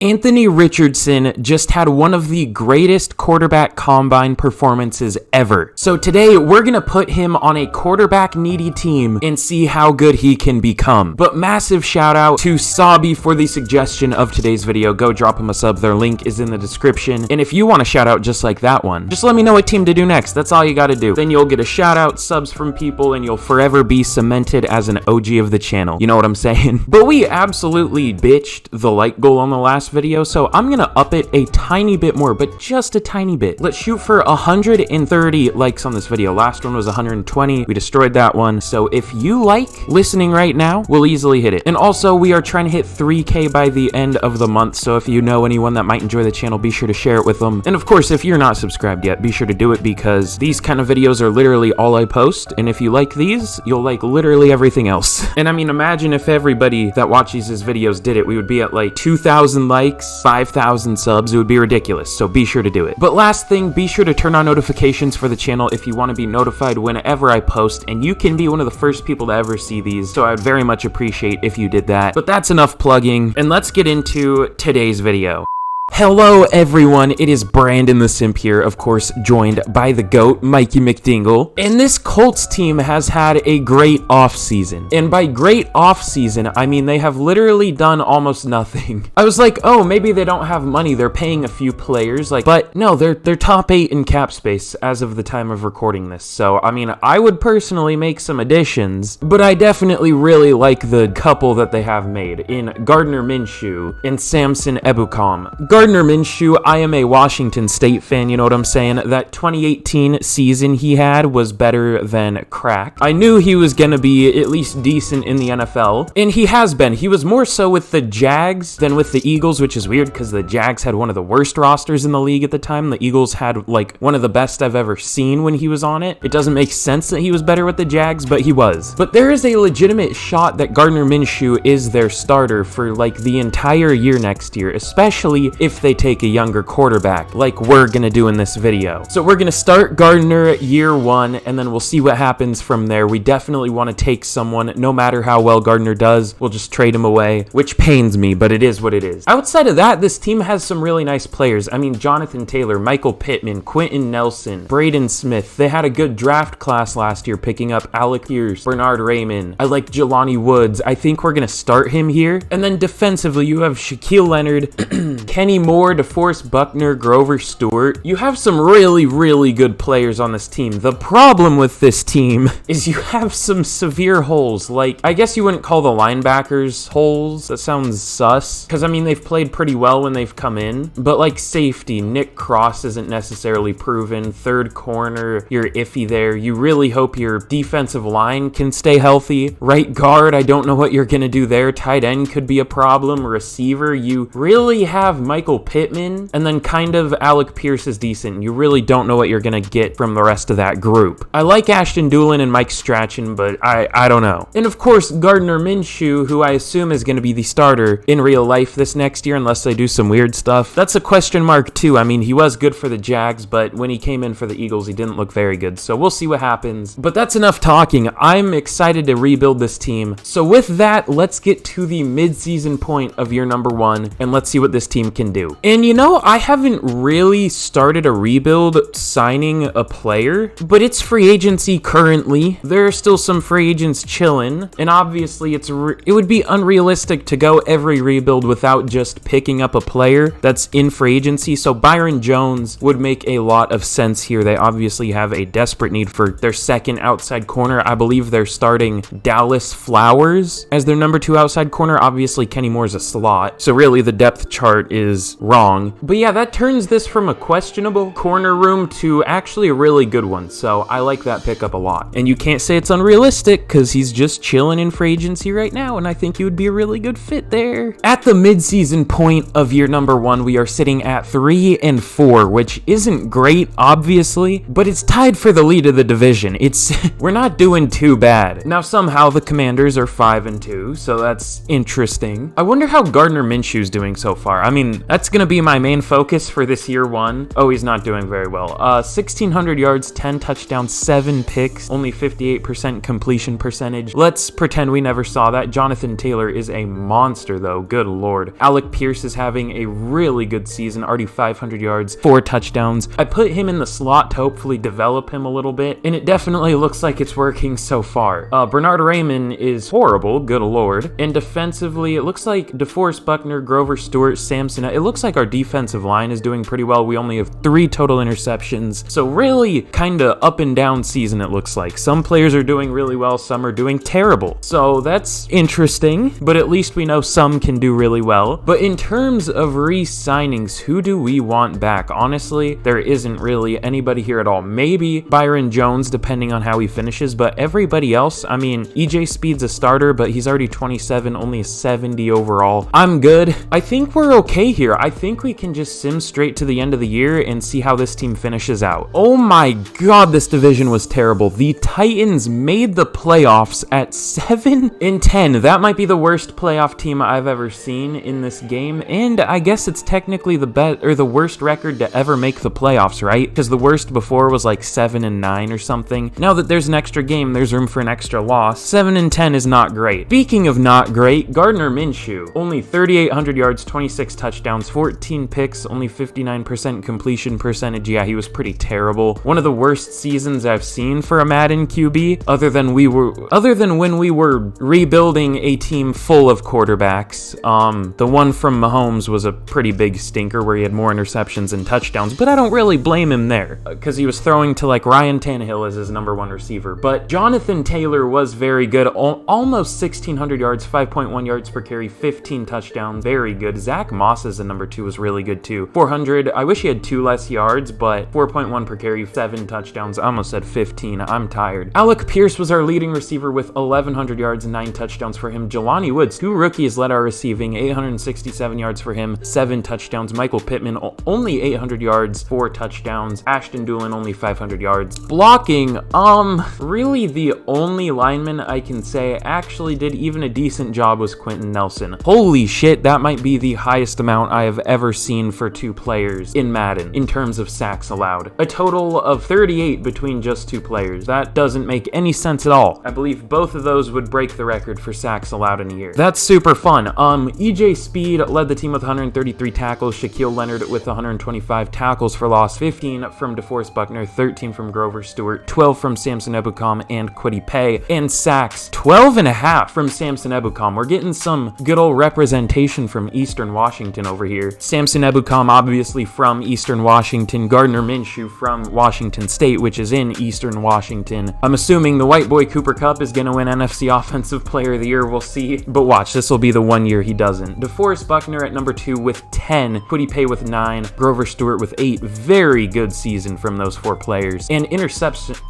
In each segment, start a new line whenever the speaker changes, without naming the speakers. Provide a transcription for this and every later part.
Anthony Richardson just had one of the greatest quarterback combine performances ever. So today we're gonna put him on a quarterback needy team and see how good he can become. But massive shout out to Sabi for the suggestion of today's video. Go drop him a sub, their link is in the description. And if you want a shout out just like that one, just let me know what team to do next. That's all you gotta do. Then you'll get a shout out, subs from people, and you'll forever be cemented as an OG of the channel. You know what I'm saying? But we absolutely bitched the like goal on the last video, so I'm gonna up it a tiny bit more, but just a tiny bit. Let's shoot for 130 likes on this video. Last one was 120. We destroyed that one. So if you like listening right now, we'll easily hit it. And also, we are trying to hit 3K by the end of the month, so if you know anyone that might enjoy the channel, be sure to share it with them. And of course, if you're not subscribed yet, be sure to do it, because these kind of videos are literally all I post, and if you like these, you'll like literally everything else. And I mean, imagine if everybody that watches his videos did it. We would be at like 2,000 likes, 5,000 subs. It would be ridiculous, so be sure to do it. But last thing, be sure to turn on notifications for the channel if you want to be notified whenever I post, and you can be one of the first people to ever see these, so I would very much appreciate if you did that. But that's enough plugging, and let's get into today's video. Hello everyone, it is Brandon the Simp here, of course, joined by the GOAT, Mikey McDingle. And this Colts team has had a great offseason. And by great offseason, I mean they have literally done almost nothing. I was like, oh, maybe they don't have money, they're paying a few players, but no, they're top 8 in cap space as of the time of recording this. So, I mean, I would personally make some additions, but I definitely really like the couple that they have made in Gardner Minshew and Samson Ebukam. Gardner Minshew, I am a Washington State fan, you know what I'm saying? That 2018 season he had was better than crack. I knew he was gonna be at least decent in the NFL, and he has been. He was more so with the Jags than with the Eagles, which is weird because the Jags had one of the worst rosters in the league at the time. The Eagles had like one of the best I've ever seen when he was on it. It doesn't make sense that he was better with the Jags, but he was. But there is a legitimate shot that Gardner Minshew is their starter for like the entire year next year, especially if they take a younger quarterback like we're gonna do in this video. So we're gonna start Gardner year 1, and then we'll see what happens from there. We definitely want to take someone, no matter how well Gardner does, we'll just trade him away, which pains me, but it is what it is. Outside of that, this team has some really nice players. I mean, Jonathan Taylor, Michael Pittman, Quentin Nelson, Braden Smith. They had a good draft class last year, picking up Alec Pierce, Bernard Raymond. I like Jelani Woods. I think we're gonna start him here. And then defensively, you have Shaquille Leonard, Kenny Moore, DeForest Buckner, Grover Stewart. You have some really, really good players on this team. The problem with this team is you have some severe holes. Like, I guess you wouldn't call the linebackers holes. That sounds sus. Because, I mean, they've played pretty well when they've come in. But, like, safety, Nick Cross isn't necessarily proven. Third corner, you're iffy there. You really hope your defensive line can stay healthy. Right guard, I don't know what you're going to do there. Tight end could be a problem. Receiver, you really have Michael Pittman, and then kind of Alec Pierce is decent. You really don't know what you're gonna get from the rest of that group. I like Ashton Doolin and Mike Strachan, but I don't know. And of course, Gardner Minshew, who I assume is gonna be the starter in real life this next year, unless they do some weird stuff. That's a question mark too. I mean, he was good for the Jags, but when he came in for the Eagles, he didn't look very good. So we'll see what happens. But that's enough talking. I'm excited to rebuild this team. So with that, let's get to the mid-season point of year number 1, and let's see what this team can do. And you know, I haven't really started a rebuild signing a player, but it's free agency currently. There are still some free agents chilling, and obviously it would be unrealistic to go every rebuild without just picking up a player that's in free agency. So Byron Jones would make a lot of sense here. They obviously have a desperate need for their second outside corner. I believe they're starting Dallas Flowers as their number 2 outside corner. Obviously Kenny Moore's a slot, so really the depth chart is wrong. But yeah, that turns this from a questionable corner room to actually a really good one. So I like that pickup a lot. And you can't say it's unrealistic because he's just chilling in free agency right now, and I think he would be a really good fit there. At the mid-season point of year number 1, we are sitting at 3-4, which isn't great, obviously, but it's tied for the lead of the division. We're not doing too bad. Now, somehow the Commanders are 5-2, so that's interesting. I wonder how Gardner Minshew's doing so far. I mean, That's going to be my main focus for this year one. Oh, he's not doing very well. 1,600 yards, 10 touchdowns, 7 picks, only 58% completion percentage. Let's pretend we never saw that. Jonathan Taylor is a monster, though. Good lord. Alec Pierce is having a really good season, already 500 yards, 4 touchdowns. I put him in the slot to hopefully develop him a little bit, and it definitely looks like it's working so far. Bernard Raymond is horrible, good lord. And defensively, it looks like DeForest Buckner, Grover Stewart, Samson. It looks like our defensive line is doing pretty well. We only have 3 total interceptions. So really kind of up and down season, it looks like. Some players are doing really well, some are doing terrible. So that's interesting, but at least we know some can do really well. But in terms of re-signings, who do we want back? Honestly, there isn't really anybody here at all. Maybe Byron Jones, depending on how he finishes, but everybody else, I mean, EJ Speed's a starter, but he's already 27, only a 70 overall. I'm good. I think we're okay here. I think we can just sim straight to the end of the year and see how this team finishes out. Oh my god, this division was terrible. The Titans made the playoffs at 7-10. That might be the worst playoff team I've ever seen in this game, and I guess it's technically the best or the worst record to ever make the playoffs, right? Because the worst before was like 7-9 or something. Now that there's an extra game, there's room for an extra loss. 7-10 is not great. Speaking of not great, Gardner Minshew, only 3,800 yards, 26 touchdowns, 14 picks, only 59% completion percentage. Yeah, he was pretty terrible. One of the worst seasons I've seen for a Madden QB, other than when we were rebuilding a team full of quarterbacks. The one from Mahomes was a pretty big stinker where he had more interceptions and touchdowns, but I don't really blame him there because he was throwing to like Ryan Tannehill as his number 1 receiver. But Jonathan Taylor was very good, almost 1,600 yards, 5.1 yards per carry, 15 touchdowns, very good. Zach Moss as a number 2 was really good too. 400, I wish he had 2 less yards, but 4.1 per carry, 7 touchdowns. I almost said 15, I'm tired. Alec Pierce was our leading receiver with 1,100 yards and 9 touchdowns for him. Jelani Woods, 2 rookies led our receiving, 867 yards for him, 7 touchdowns. Michael Pittman, only 800 yards, 4 touchdowns. Ashton Doolin, only 500 yards. Blocking, really the only lineman I can say actually did even a decent job was Quentin Nelson. Holy shit, that might be the highest amount I have ever seen for 2 players in Madden in terms of sacks allowed. A total of 38 between just 2 players. That doesn't make any sense at all. I believe both of those would break the record for sacks allowed in a year. That's super fun. EJ Speed led the team with 133 tackles, Shaquille Leonard with 125 tackles for loss, 15 from DeForest Buckner, 13 from Grover Stewart, 12 from Samson Ebukam and Kwity Paye, and sacks 12.5 from Samson Ebukam. We're getting some good old representation from Eastern Washington over here. Samson Ebukam obviously from Eastern Washington, Gardner Minshew from Washington State, which is in Eastern Washington. I'm assuming the white boy Cooper Kupp is going to win NFC Offensive Player of the Year, we'll see. But watch, this will be the one year he doesn't. DeForest Buckner at number 2 with 10, Kwity Paye with 9, Grover Stewart with 8. Very good season from those 4 players. And interceptions,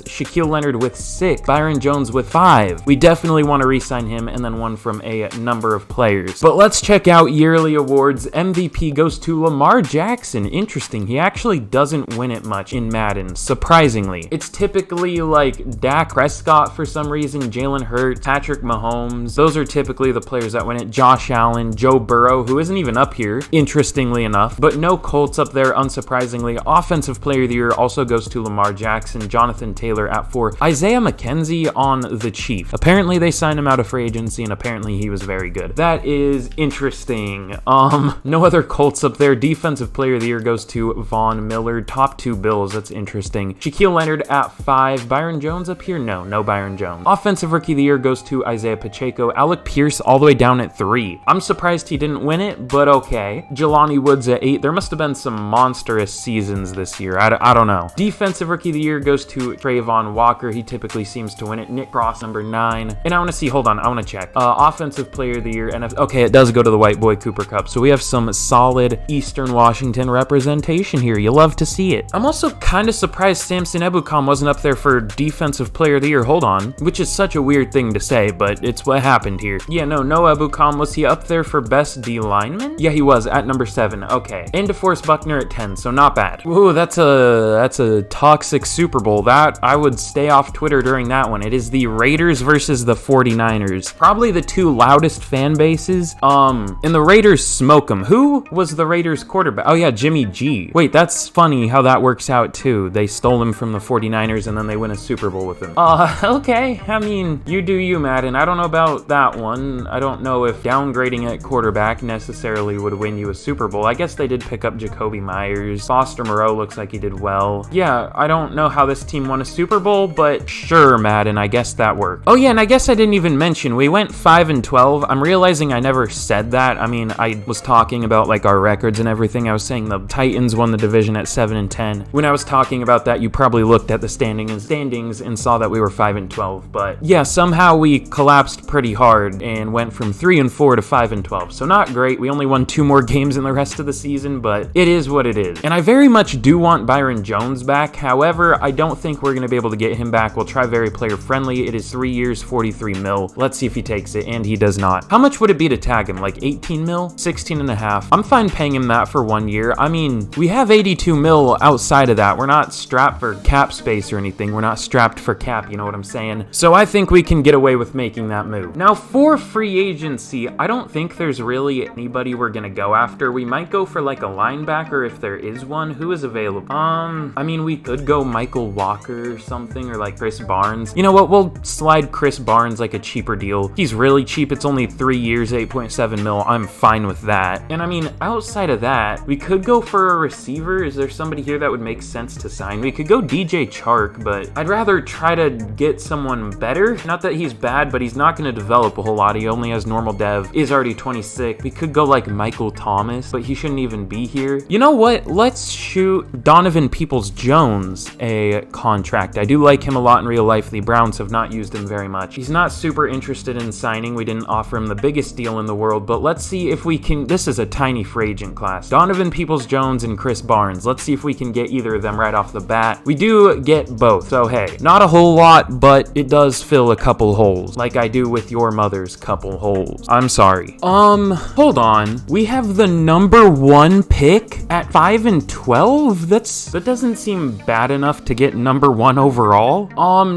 Shaquille Leonard with 6, Byron Jones with 5. We definitely want to re-sign him, and then 1 from a number of players. But let's check out yearly awards. MVP goes to Lamar Jackson. Interesting, he actually doesn't win it much in Madden, surprisingly. It's typically like Dak Prescott for some reason, Jalen Hurts, Patrick Mahomes. Those are typically the players that win it. Josh Allen, Joe Burrow, who isn't even up here, interestingly enough, but no Colts up there, unsurprisingly. Offensive Player of the Year also goes to Lamar Jackson, Jonathan Taylor at 4, Isaiah McKenzie on the Chiefs. Apparently they signed him out of free agency, and apparently he was very good. That is interesting. No other Colts up there. Defensive Player of the Year goes to Von Miller, top 2 Bills. That's interesting. Shaquille Leonard at 5. Byron Jones up here? No Byron Jones. Offensive Rookie of the Year goes to Isaiah Pacheco. Alec Pierce all the way down at 3. I'm surprised he didn't win it, but okay. Jelani Woods at 8. There must have been some monstrous seasons this year. I don't know. Defensive Rookie of the Year goes to Trayvon Walker. He typically seems to win it. Nick Cross, number 9. And I want to see, hold on, I want to check. Offensive Player of the Year, okay, it does go to the white boy Cooper Kupp. So we have some solid Eastern Washington representation here. You love to see it. I'm also kind of surprised Samson Ebukam wasn't up there for Defensive Player of the Year. Hold on, which is such a weird thing to say, but it's what happened here. Yeah, no Ebukam. Was he up there for best D lineman? Yeah, he was at number 7. Okay, and DeForest Buckner at 10, so not bad. Ooh, that's a toxic Super Bowl. That I would stay off Twitter during that one. It is the Raiders versus the 49ers. Probably the 2 loudest fan bases And the Raiders smoke him. Who was the Raiders quarterback? Oh yeah, Jimmy G. Wait, that's funny how that works out too. They stole him from the 49ers and then they win a Super Bowl with him. Okay. I mean, you do you, Madden. I don't know about that one. I don't know if downgrading at quarterback necessarily would win you a Super Bowl. I guess they did pick up Jacoby Myers. Foster Moreau looks like he did well. Yeah, I don't know how this team won a Super Bowl, but sure, Madden, I guess that worked. Oh yeah, and I guess I didn't even mention, we went 5-12. I'm realizing I never said that. I mean, I was talking about like our records and everything. I was saying the Titans won the division at 7-10. When I was talking about that, you probably looked at the standings and saw that we were 5-12. But yeah, somehow we collapsed pretty hard and went from 3-4 to 5-12. So not great. We only won 2 more games in the rest of the season, but it is what it is. And I very much do want Byron Jones back. However, I don't think we're going to be able to get him back. We'll try very player friendly. It is 3 years, 43 mil. Let's see if he takes it, and he does not. How much would it be to tag him? Like 18 mil? 16 and a half. I'm fine paying him that for 1 year. I mean, we have 82 mil outside of that. We're not strapped for cap space or anything. We're not strapped for cap, you know what I'm saying? So I think we can get away with making that move. Now for free agency, I don't think there's really anybody we're gonna go after. We might go for like a linebacker if there is one. Who is available? I mean, we could go Michael Walker or something, or like Chris Barnes. You know what? We'll slide Chris Barnes like a cheaper deal. He's really cheap. It's only 3 years, 8.7 mil. I'm fine with that. And I mean, outside of that, we could go for a receiver. Is there somebody here that would make sense to sign? We could go DJ Chark, but I'd rather try to get someone better. Not that he's bad, but he's not going to develop a whole lot. He only has normal dev, is already 26. We could go like Michael Thomas, but he shouldn't even be here. You know what? Let's shoot Donovan Peoples-Jones a contract. I do like him a lot in real life. The Browns have not used him very much. He's not super interested in signing. We didn't offer him the biggest deal in the world, but let's see if we can. This is a tiny free agent class. Donovan Peoples-Jones and Chris Barnes. Let's see if we can get either of them right off the bat. We do get both, so hey, not a whole lot, but it does fill a couple holes, like I do with your mother's couple holes. I'm sorry. Hold on. We have the number 1 pick at 5-12? That doesn't seem bad enough to get number 1 overall.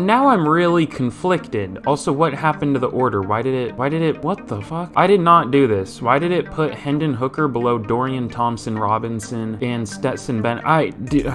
Now I'm really conflicted. Also, what happened to the order? Why did it, what the fuck? I did not do this. Why did it put Hendon Hooker below Dorian Thompson-Robinson and Stetson Bennett? I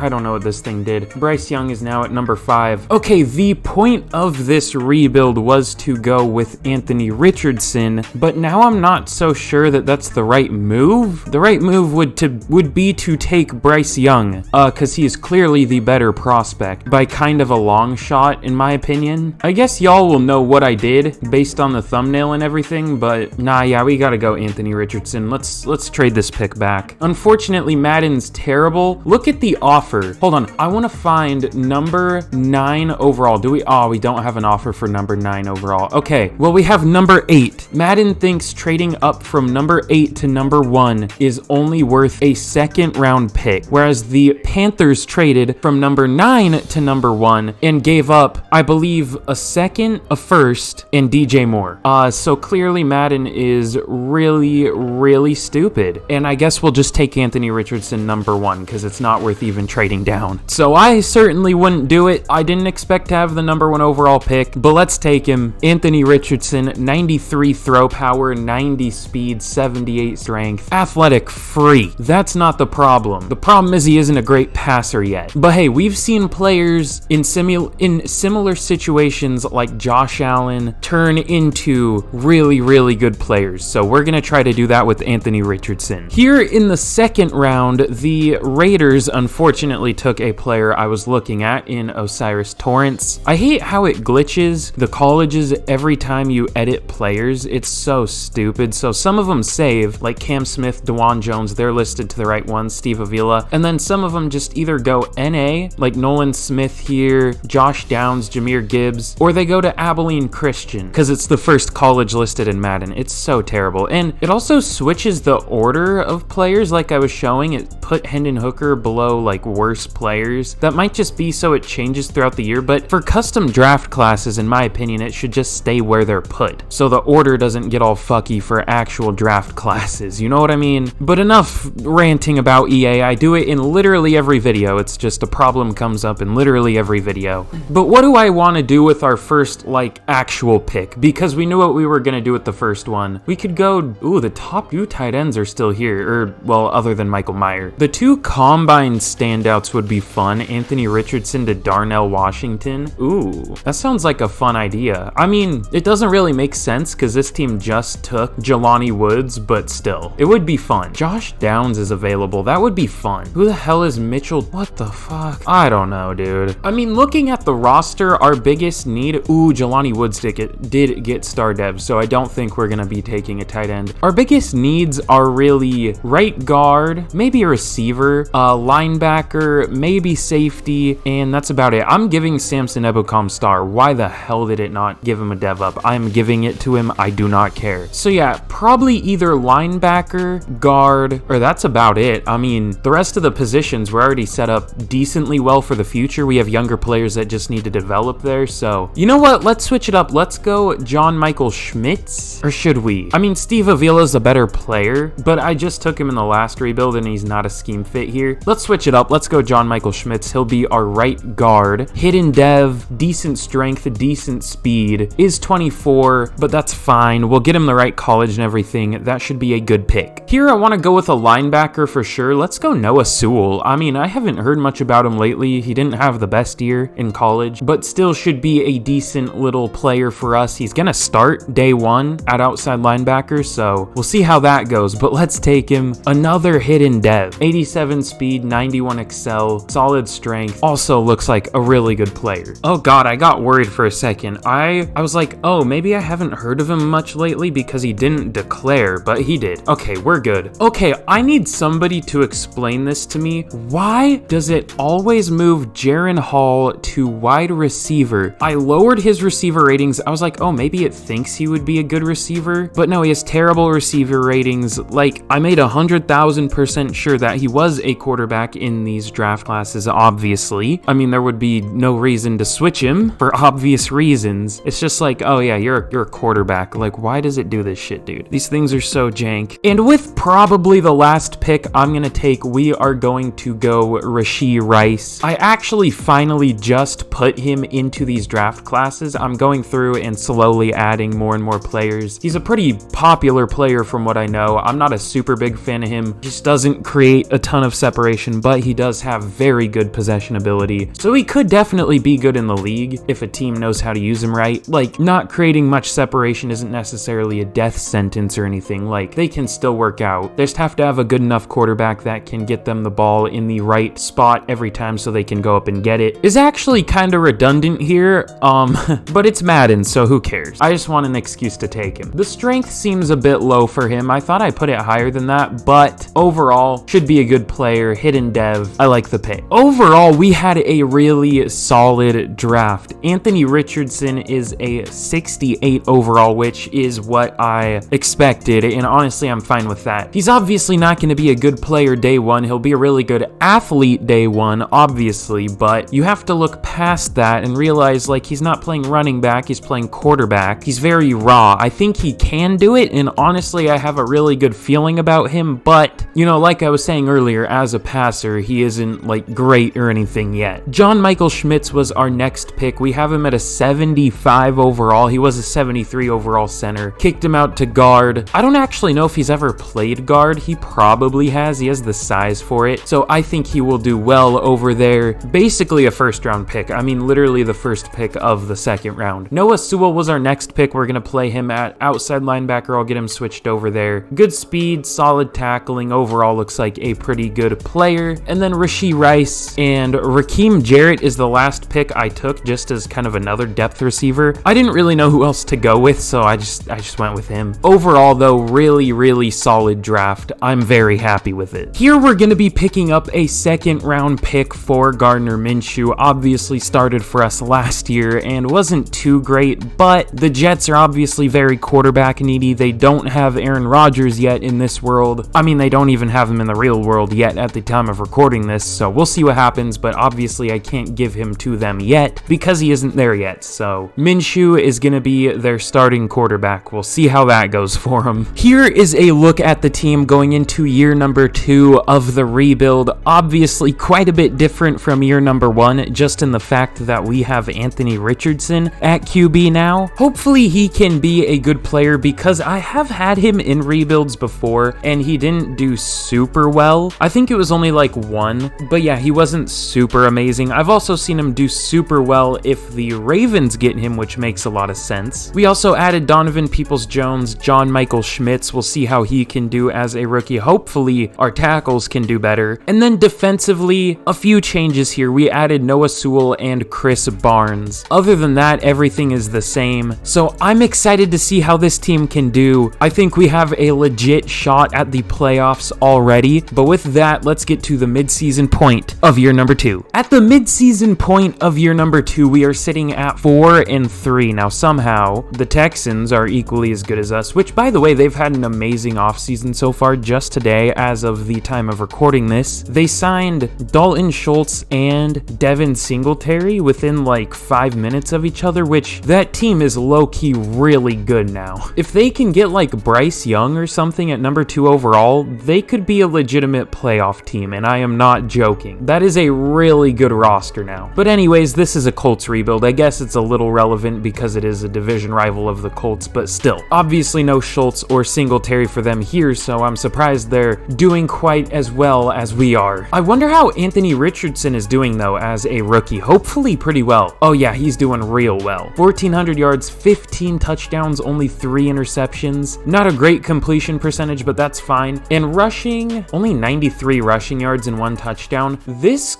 don't know what this thing did. Bryce Young is now at number 5. Okay, the point of this rebuild was to go with Anthony Richardson, but now I'm not so sure that that's the right move. The right move would be to take Bryce Young, because he is clearly the better prospect by kind of a long shot, in my opinion. I guess y'all will know what I did based on the thumbnail and everything, but nah, yeah, we gotta go Anthony Richardson. Let's trade this pick back. Unfortunately, Madden's terrible. Look at the offer. Hold on, I want to find number 9 overall. We don't have an offer for number 9 overall. Okay, well, we have number 8. Madden thinks trading up from number 8 to number 1 is only worth a 2nd round pick, whereas the Panthers traded from number 9 to number 1 and gave up, I believe, a 2nd, a 1st, and DJ Moore. So clearly Madden is really, really stupid. And I guess we'll just take Anthony Richardson number 1 because it's not worth even trading down. So I certainly wouldn't do it. I didn't expect to have the number 1 overall pick, but let's take him. Anthony Richardson, 93 throw power, 90 speed, 78 strength, athletic free. That's not the problem. The problem is he isn't a great passer yet. But hey, we've seen players in similar situations like Josh Allen turn into really, really good players. So we're going to try to do that with Anthony Richardson. Here in the 2nd round, the Raiders unfortunately took a player I was looking at in Osiris Torrance. I hate how it glitches the colleges every time you edit players. It's so stupid. So some of them save, like Cam Smith, DeJuan Jones, they're listed to the right one, Steve Avila. And then some of them just either go NA, like Nolan Smith here, Josh Downs, Jahmyr Gibbs, or they go to Abilene Christian because it's the first college listed in Madden. It's so terrible. And it also switches the order of players like I was showing. It put Hendon Hooker below like worse players. That might just be so it changes throughout the year, but for custom draft classes, in my opinion, it should just stay where they're put, so the order doesn't get all fucky for actual draft classes, you know what I mean? But enough ranting about EA. I do it in literally every video. It's just a problem comes up in literally every video. But what do I want to do with our first like actual pick? Because we knew what we were going to do with the first one. We could go, ooh, the top 2 tight ends are still here, or well, other than Michael Mayer. The 2 combine standouts would be fun. Anthony Richardson to Darnell Washington. Ooh, that sounds like a fun idea. I mean, it doesn't really make sense because this team just took Jelani Woods, but still, it would be fun. Josh Downs is available. That would be fun. Who the hell is Mitchell? What the fuck? I don't know, dude. I mean, looking at the roster, our biggest need, ooh, Jelani Woods did get star dev, so I don't think we're gonna be taking a tight end. Our biggest needs are really right guard, maybe a receiver, linebacker, maybe safety, and that's about it. I'm giving Samson Ebukam star. Why the hell did it not give him a dev up? I'm giving it to him. I do not care. So yeah, probably either linebacker, guard, or that's about it. I mean, the rest of the positions were already set up decently well for the future. We have younger players that just need to develop there. So you know what? Let's switch it up. Let's go John Michael Schmitz, or should we? I mean, Steve Avila's a better player, but I just took him in the last rebuild and he's not a scheme fit here. Let's switch it up. Let's go John Michael Schmitz. He'll be our right guard. Hidden dev, decent strength, decent speed, is 24, but that's fine. We'll get him the right college and everything. That should be a good pick. Here I want to go with a linebacker for sure. Let's go Noah Sewell. I mean, I haven't heard much about him lately. He didn't have the best year in college, but still should be a decent little player for us. He's gonna start day 1 at outside linebacker, so we'll see how that goes, but let's take him. Another hidden dev, 87 speed, 91 excel, solid strength, also looks like a really good player. Oh god, I got worried for a second. I was like, oh, maybe I haven't heard of him much lately because he didn't declare, but he did. Okay, we're good. Okay, I need somebody to explain this to me. Why does it always move Jaren Hall to wide receiver? I lowered his receiver ratings. I was like, oh, maybe it thinks he would be a good receiver, but no, he has terrible receiver ratings. Like, I made 100,000% sure that he was a quarterback in these draft classes, obviously. I mean, there would be no reason to switch him for obvious reasons. It's just like, oh yeah, you're a quarterback. Like, why does it do this shit, dude? These things are so jank. And with probably the last pick I'm gonna take, we are going to go Rashee Rice. I actually finally just put him into these draft classes. I'm going through and slowly adding more and more players. He's a pretty popular player from what I know. I'm not a super big fan of him. Just doesn't create a ton of separation, but he does have very good possession ability. So he could definitely be good in the league if a team knows how to use him right. Like, not creating much separation isn't necessarily a death sentence or anything. Like, they can still work out. They just have to have a good enough quarterback that can get them the ball in the right spot every time so they can go up and get it. Is actually kind of redundant here, but it's Madden, so who cares? I just want an excuse to take him. The strength seems a bit low for him. I thought I put it higher than that, but overall, should be a good player. Hidden dev. I like the pick. Overall, we had a really solid draft. Anthony Richardson is a 68 overall, which is what I expected, and honestly, I'm fine with that. He's obviously not going to be a good player day 1. He'll be a really good athlete day 1, obviously, but you have to look past that and realize, like, he's not playing running back, he's playing quarterback. He's very raw. I think he can do it, and honestly, I have a really good feeling about him, but, you know, like I was saying earlier, as a passer, he isn't, like, great or anything yet. John Michael Schmitz was our next pick. We have him at a 75 overall. He was a 73 overall center. Kicked him out to guard. I don't actually know if he's ever played guard. He probably has. He has the size for it, so I think he will do well over there. Basically a first round pick. I mean, literally the first pick of the second round. Noah Sewell was our next pick. We're gonna play him at outside linebacker. I'll get him switched over there. Good speed, solid tackling. Overall looks like a pretty good player. And then Rashee Rice and Raheem Jarrett is the last pick I took just as kind of another depth receiver. I didn't really know who else to go with, so I just went with him. Overall though, really solid draft. I'm very happy with it. Here we're gonna be picking up a second round pick for Gardner Minshew. Obviously started for us last year and wasn't too great, but the Jets are obviously very quarterback needy. They don't have Aaron Rodgers yet in this world. I mean, they don't even have him in the real real world yet at the time of recording this, so we'll see what happens, but obviously I can't give him to them yet because he isn't there yet. So Minshew is going to be their starting quarterback. We'll see how that goes for him. Here is a look at the team going into year number 2 of the rebuild. Obviously quite a bit different from year number 1, just in the fact that we have Anthony Richardson at QB now. Hopefully he can be a good player because I have had him in rebuilds before and he didn't do super well. I think it was only like 1, but yeah, he wasn't super amazing. I've also seen him do super well if the Ravens get him, which makes a lot of sense. We also added Donovan Peoples-Jones, John Michael Schmitz. We'll see how he can do as a rookie. Hopefully our tackles can do better. And then defensively, a few changes here. We added Noah Sewell and Chris Barnes. Other than that, everything is the same. So I'm excited to see how this team can do. I think we have a legit shot at the playoffs already. But with that, let's get to the midseason point of year number 2. At the midseason point of year number 2, we are sitting at 4-3. Now somehow the Texans are equally as good as us, which by the way, they've had an amazing offseason so far. Just today, as of the time of recording this, they signed Dalton Schultz and Devin Singletary within like 5 minutes of each other, which that team is low-key really good now. If they can get like Bryce Young or something at number 2 overall, they could be a legitimate playoff team, and I am not joking. That is a really good roster now. But anyways, this is a Colts rebuild. I guess it's a little relevant because it is a division rival of the Colts, but still. Obviously no Schultz or Singletary for them here, so I'm surprised they're doing quite as well as we are. I wonder how Anthony Richardson is doing though as a rookie. Hopefully pretty well. Oh yeah, he's doing real well. 1,400 yards, 15 touchdowns, only 3 interceptions. Not a great completion percentage, but that's fine. And rushing, only 93 rushing yards and 1 touchdown. This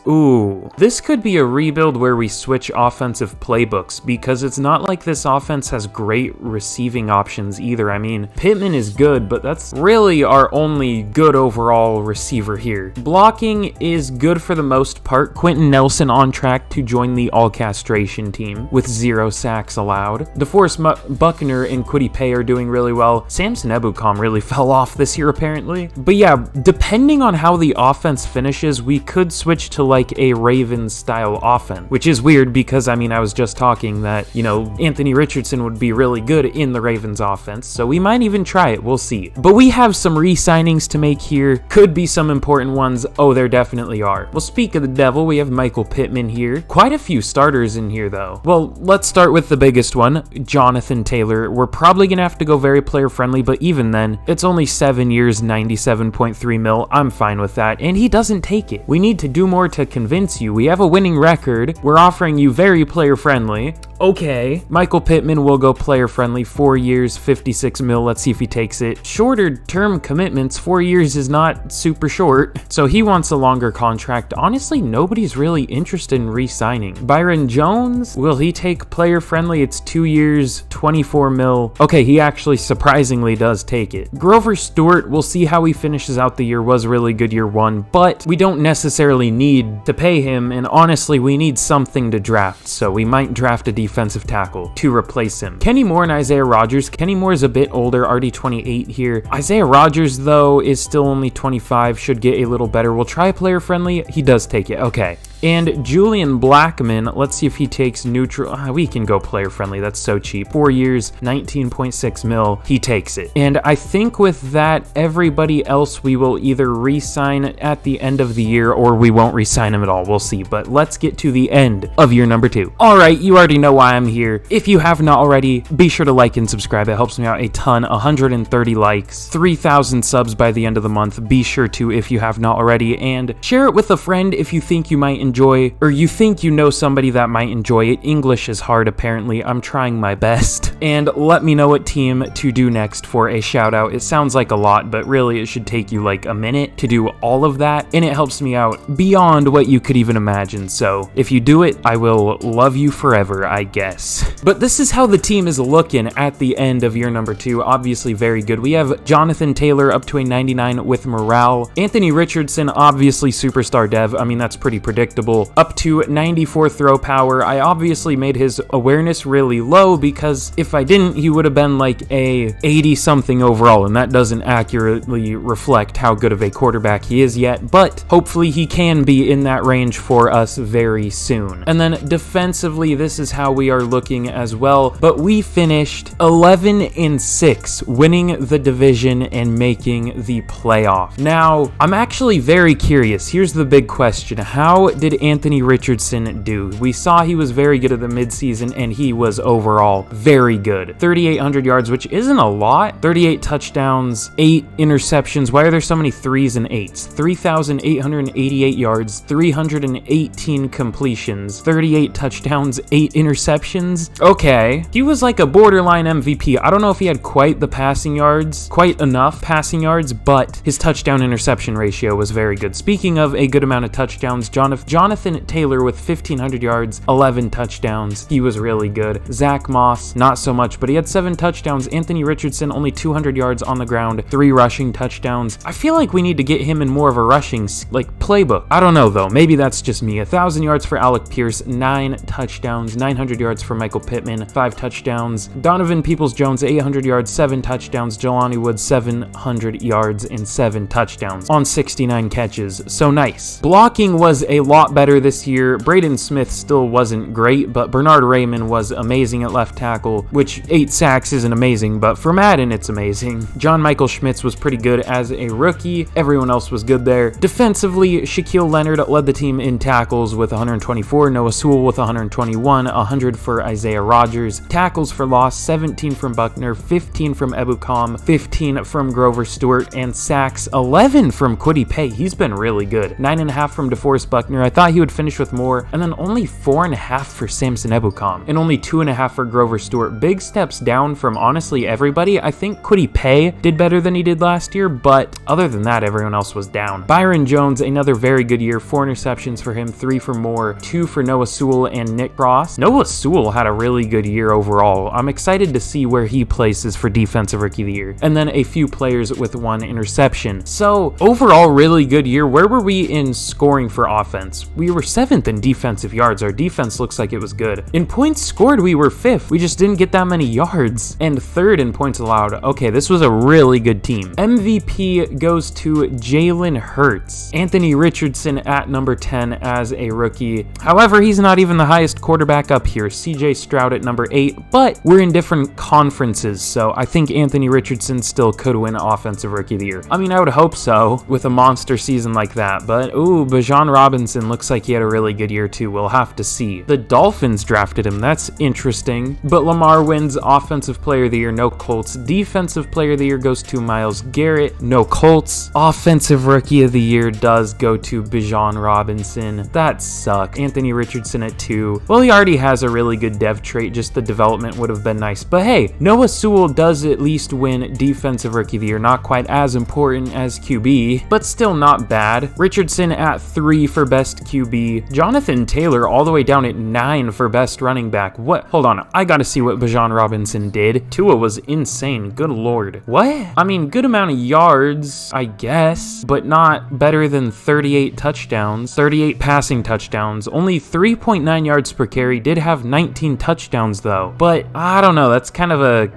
could be a rebuild where we switch offensive playbooks because it's not like this offense has great receiving options either. I mean, Pittman is good, but that's really our only good overall receiver here. Blocking is good for the most part. Quentin Nelson on track to join the all-castration team with 0 sacks allowed. DeForest Buckner and Kwity Paye are doing really well. Samson Ebukam really fell off this year apparently. But yeah, depending on how the offense finishes, we could switch to like a Ravens style offense, which is weird because I mean, I was just talking that, you know, Anthony Richardson would be really good in the Ravens offense, so we might even try it. We'll see. But we have some re-signings to make here. Could be some important ones. Oh, there definitely are. Well, speak of the devil, we have Michael Pittman here. Quite a few starters in here though. Well, let's start with the biggest one, Jonathan Taylor. We're probably gonna have to go very player friendly, but even then, it's only 7 years, 97.3 mil. I'm fine with that, and he doesn't take it. We need to do more to convince you. We have a winning record. We're offering you very player friendly. Okay, Michael Pittman will go player friendly, 4 years, 56 mil. Let's see if he takes it. Shorter term commitments, 4 years is not super short, so he wants a longer contract. Honestly, nobody's really interested in re-signing. Byron Jones, will he take player friendly? It's 2 years, 24 mil. Okay, he actually surprisingly does take it. Grover Stewart, we'll see how he finishes out the year. Was really good year 1, but we don't necessarily need to pay him, and honestly, we need something to draft, so we might draft a defensive tackle to replace him. Kenny Moore and Isaiah Rodgers. Kenny Moore is a bit older, already 28 here. Isaiah Rodgers, though, is still only 25, should get a little better. We'll try player friendly. He does take it. Okay. And Julian Blackman, let's see if he takes neutral. We can go player friendly. That's so cheap. 4 years, 19.6 mil. He takes it. And I think with that, everybody else we will either re-sign at the end of the year or we won't re-sign him at all. We'll see. But let's get to the end of year number 2. All right, you already know why I'm here. If you have not already, be sure to like and subscribe. It helps me out a ton. 130 likes, 3,000 subs by the end of the month. Be sure to if you have not already, and share it with a friend if you think you might enjoy, or you think you know somebody that might enjoy it. English is hard apparently. I'm trying my best. And let me know what team to do next for a shout out. It sounds like a lot, but really it should take you like a minute to do all of that, and it helps me out beyond what you could even imagine. So if you do it, I will love you forever, I guess. But this is how the team is looking at the end of year number 2. Obviously very good. We have Jonathan Taylor up to a 99 with morale. Anthony Richardson, obviously superstar dev. I mean, that's pretty predictable. unpredictable. Up to 94 throw power. I obviously made his awareness really low because if I didn't, he would have been like a 80 something overall, and that doesn't accurately reflect how good of a quarterback he is yet, but hopefully he can be in that range for us very soon. And then defensively, this is how we are looking as well, but we finished 11-6, winning the division and making the playoff. Now, I'm actually very curious. Here's the big question. How did Anthony Richardson do? We saw he was very good at the midseason, and he was overall very good. 3,800 yards, which isn't a lot. 38 touchdowns, 8 interceptions. Why are there so many 3s and 8s? 3,888 yards, 318 completions, 38 touchdowns, 8 interceptions. Okay. He was like a borderline MVP. I don't know if he had quite the passing yards, quite enough passing yards, but his touchdown interception ratio was very good. Speaking of a good amount of touchdowns, Jonathan Taylor with 1,500 yards, 11 touchdowns. He was really good. Zach Moss, not so much, but he had 7 touchdowns. Anthony Richardson, only 200 yards on the ground, 3 rushing touchdowns. I feel like we need to get him in more of a rushing, like, playbook. I don't know, though. Maybe that's just me. 1,000 yards for Alec Pierce, 9 touchdowns, 900 yards for Michael Pittman, 5 touchdowns. Donovan Peoples-Jones, 800 yards, 7 touchdowns. Jelani Woods, 700 yards and 7 touchdowns on 69 catches. So nice. Blocking was a lot better this year. Braden Smith still wasn't great, but Bernard Raymond was amazing at left tackle, which 8 sacks isn't amazing, but for Madden, it's amazing. John Michael Schmitz was pretty good as a rookie. Everyone else was good there. Defensively, Shaquille Leonard led the team in tackles with 124, Noah Sewell with 121, 100 for Isaiah Rodgers. Tackles for loss, 17 from Buckner, 15 from Ebukam, 15 from Grover Stewart, and sacks, 11 from Kwity Paye. He's been really good. 9.5 from DeForest Buckner. I thought he would finish with more, and then only 4.5 for Samson Ebukam, and only 2.5 for Grover Stewart. Big steps down from honestly everybody. I think Kwity Paye did better than he did last year, but other than that, everyone else was down. Byron Jones, another very good year. 4 interceptions for him, 3 for Moore, 2 for Noah Sewell and Nick Cross. Noah Sewell had a really good year overall. I'm excited to see where he places for Defensive Rookie of the Year. And then a few players with 1 interception. So overall, really good year. Where were we in scoring for offense? We were 7th in defensive yards. Our defense looks like it was good. In points scored, we were 5th. We just didn't get that many yards. And 3rd in points allowed. Okay, this was a really good team. MVP goes to Jalen Hurts. Anthony Richardson at number 10 as a rookie. However, he's not even the highest quarterback up here. CJ Stroud at number 8, but we're in different conferences, so I think Anthony Richardson still could win Offensive Rookie of the Year. I mean, I would hope so with a monster season like that, but ooh, Bijan Robinson looks like he had a really good year too. We'll have to see. The Dolphins drafted him. That's interesting. But Lamar wins Offensive Player of the Year. No Colts. Defensive Player of the Year goes to Myles Garrett. No Colts. Offensive Rookie of the Year does go to Bijan Robinson. That sucks. Anthony Richardson at 2. Well, he already has a really good dev trait. Just the development would have been nice. But hey, Noah Sewell does at least win Defensive Rookie of the Year. Not quite as important as QB, but still not bad. Richardson at 3 for best QB. Jonathan Taylor all the way down at 9 for best running back. What? Hold on. I gotta see what Bijan Robinson did. Tua was insane. Good lord. What? I mean, good amount of yards, I guess, but not better than 38 touchdowns. 38 passing touchdowns. Only 3.9 yards per carry. Did have 19 touchdowns though. But I don't know. That's kind of a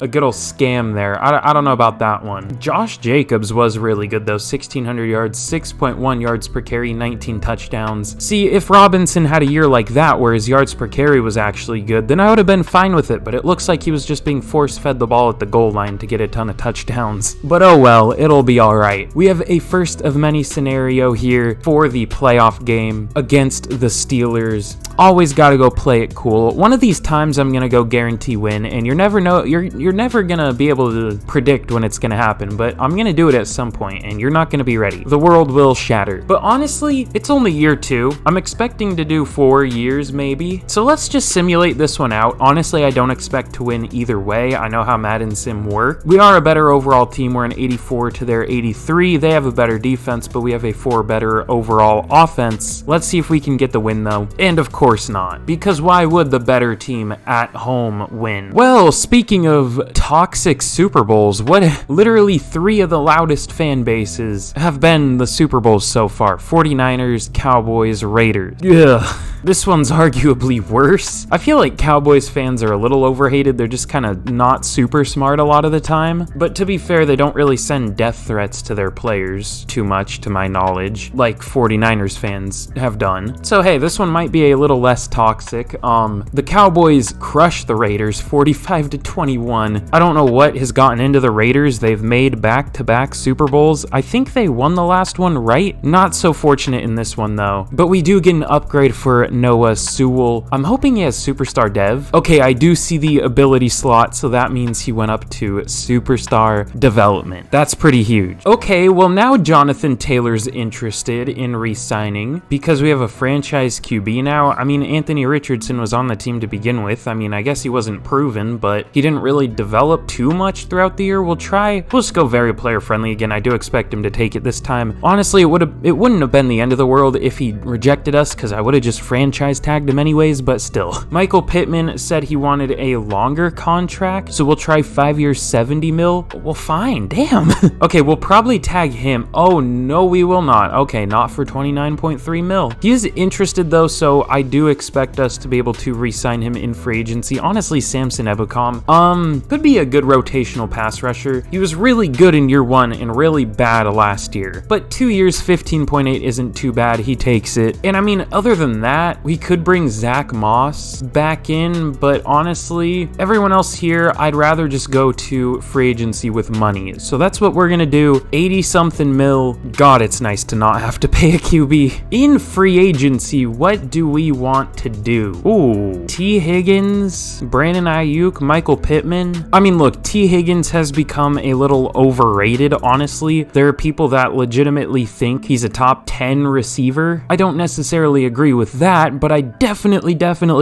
good old scam there. I don't know about that one. Josh Jacobs was really good though. 1,600 yards, 6.1 yards per carry, 19 touchdowns. See, if Robinson had a year like that where his yards per carry was actually good, then I would have been fine with it, but it looks like he was just being force-fed the ball at the goal line to get a ton of touchdowns. But oh well, it'll be alright. We have a first of many scenario here for the playoff game against the Steelers. Always gotta go play it cool. One of these times I'm gonna go guarantee win, and you're never gonna be able to predict when it's gonna happen, but I'm gonna do it at some point, and you're not gonna be ready. The world will shatter. But honestly, it's only year 2. I'm expecting to do 4 years maybe. So let's just simulate this one out. Honestly, I don't expect to win either way. I know how Madden Sim work. We are a better overall team. We're an 84 to their 83. They have a better defense, but we have a 4 better overall offense. Let's see if we can get the win though. And of course, course not, because why would the better team at home win? Well, speaking of toxic Super Bowls, literally 3 of the loudest fan bases have been the Super Bowls so far. 49ers, Cowboys, Raiders. Ugh. This one's arguably worse. I feel like Cowboys fans are a little overhated. They're just kind of not super smart a lot of the time. But to be fair, they don't really send death threats to their players too much, to my knowledge, like 49ers fans have done. So hey, this one might be a little less toxic. The Cowboys crushed the Raiders 45-21. I don't know what has gotten into the Raiders. They've made back-to-back Super Bowls. I think they won the last one, right? Not so fortunate in this one though. But we do get an upgrade for Noah Sewell. I'm hoping he has superstar dev. Okay, I do see the ability slot, so that means he went up to superstar development. That's pretty huge. Okay, well now Jonathan Taylor's interested in re-signing because we have a franchise QB now. I mean, Anthony Richardson was on the team to begin with. I mean, I guess he wasn't proven, but he didn't really develop too much throughout the year. We'll just go very player friendly again. I do expect him to take it this time. Honestly, it wouldn't have been the end of the world if he rejected us, because I would have just franchise tagged him anyways, but still. Michael Pittman said he wanted a longer contract, so we'll try 5 years, 70 mil. Well, fine, damn. Okay, we'll probably tag him. Oh, no, we will not. Okay, not for 29.3 mil. He is interested though, so I do expect us to be able to re-sign him in free agency. Honestly, Samson Ebukam, could be a good rotational pass rusher. He was really good in year 1 and really bad last year, but 2 years, 15.8 isn't too bad. He takes it. And I mean, other than that, we could bring Zach Moss back in, but honestly, everyone else here, I'd rather just go to free agency with money. So that's what we're gonna do. 80 something mil. God, it's nice to not have to pay a QB. In free agency, what do we want to do? Ooh, T. Higgins, Brandon Ayuk, Michael Pittman. I mean, look, T. Higgins has become a little overrated, honestly. There are people that legitimately think he's a top 10 receiver. I don't necessarily agree with that, but I definitely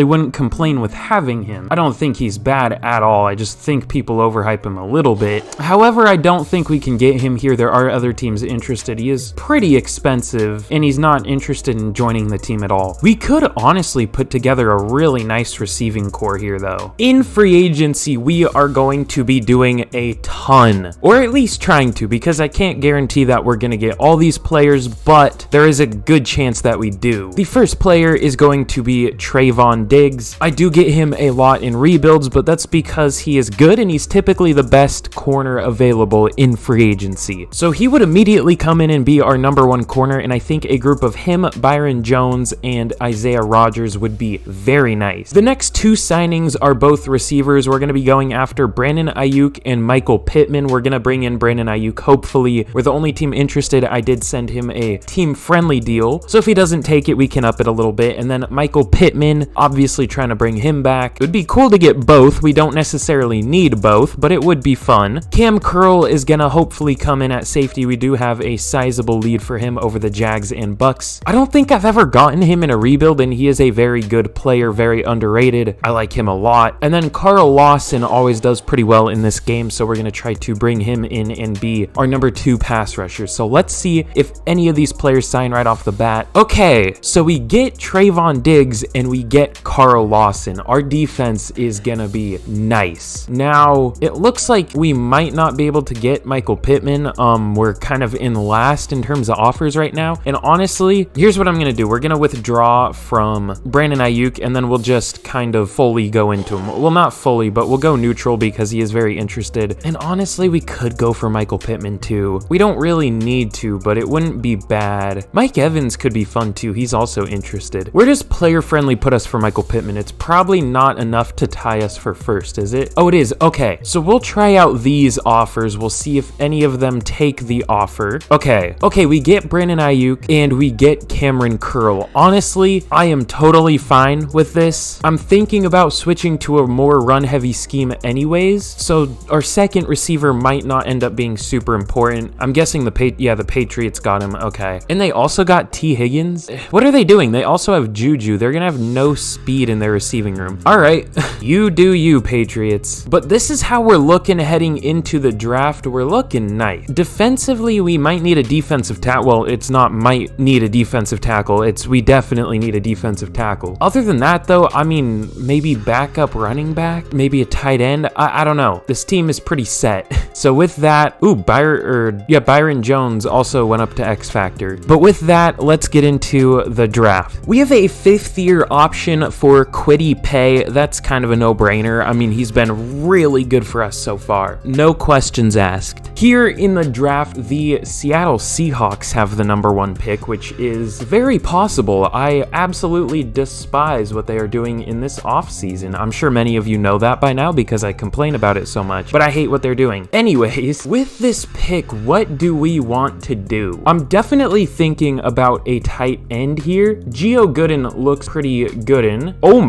wouldn't complain with having him. I don't think he's bad at all. I just think people overhype him a little bit. However, I don't think we can get him here. There are other teams interested. He is pretty expensive, and he's not interested in joining the team at all. We could honestly put together a really nice receiving core here, though. In free agency, we are going to be doing a ton, or at least trying to, because I can't guarantee that we're going to get all these players, but there is a good chance that we do. The first player is going to be Trayvon Diggs. I do get him a lot in rebuilds, but that's because he is good and he's typically the best corner available in free agency. So he would immediately come in and be our #1 corner, and I think a group of him, Byron Jones, and Isaiah Rodgers would be very nice. The next 2 signings are both receivers. We're going to be going after Brandon Ayuk and Michael Pittman. We're going to bring in Brandon Ayuk, hopefully. We're the only team interested. I did send him a team-friendly deal, so if he doesn't take it, we can up it a little bit. And then Michael Pittman, obviously trying to bring him back. It would be cool to get both. We don't necessarily need both, but it would be fun. Cam Curl is going to hopefully come in at safety. We do have a sizable lead for him over the Jags and Bucks. I don't think I've ever gotten him in a rebuild, and he is a very good player, very underrated. I like him a lot. And then Carl Lawson always does pretty well in this game, so we're going to try to bring him in and be our #2 pass rusher. So let's see if any of these players sign right off the bat. Okay, so we get Trayvon Diggs and we get Carl Lawson. Our defense is going to be nice. Now, it looks like we might not be able to get Michael Pittman. We're kind of in last in terms of offers right now. And honestly, here's what I'm going to do. We're going to withdraw from Brandon Ayuk, and then we'll just kind of fully go into him. Well, not fully, but we'll go neutral because he is very interested. And honestly, we could go for Michael Pittman too. We don't really need to, but it wouldn't be bad. Mike Evans could be fun too. He's also interested. Where does player friendly put us for Michael Pittman? It's probably not enough to tie us for first, is it? Oh, it is. Okay, so we'll try out these offers. We'll see if any of them take the offer. Okay, we get Brandon Ayuk and we get Cameron Curl. Honestly, I am totally fine with this. I'm thinking about switching to a more run-heavy scheme anyways, so our second receiver might not end up being super important. I'm guessing the Patriots got him. Okay, and they also got T. Higgins. What are they doing? They also have Juju. They're gonna have no speed in their receiving room. All right, you do you, Patriots. But this is how we're looking heading into the draft. We're looking nice. Defensively, we might need a defensive tackle. Well, it's not might need a defensive tackle. It's we definitely need a defensive tackle. Other than that, though, I mean, maybe backup running back, maybe a tight end. I don't know. This team is pretty set. So with that, Byron Jones also went up to X Factor. But with that, let's get into the draft. We have a 5th-year option for Kwity Paye. That's kind of a no-brainer. I mean, he's been really good for us so far. No questions asked. Here in the draft, the Seattle Seahawks have the #1 pick, which is very possible. I absolutely despise what they are doing in this offseason. I'm sure many of you know that by now because I complain about it so much, but I hate what they're doing. Anyways, with this pick, what do we want to do? I'm definitely thinking about a tight end here. Gio Gooden looks pretty good in. Oh,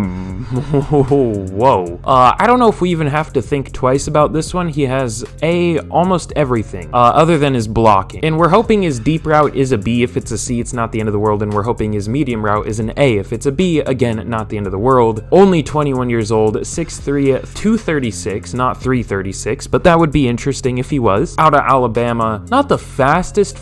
whoa. I don't know if we even have to think twice about this one. He has almost everything other than his blocking. And we're hoping his deep route is a B. If it's a C, it's not the end of the world. And we're hoping his medium route is an A. If it's a B, again, not the end of the world. Only 21 years old, 6'3", 236, not 336, but that would be interesting if he was. Out of Alabama, not the fastest,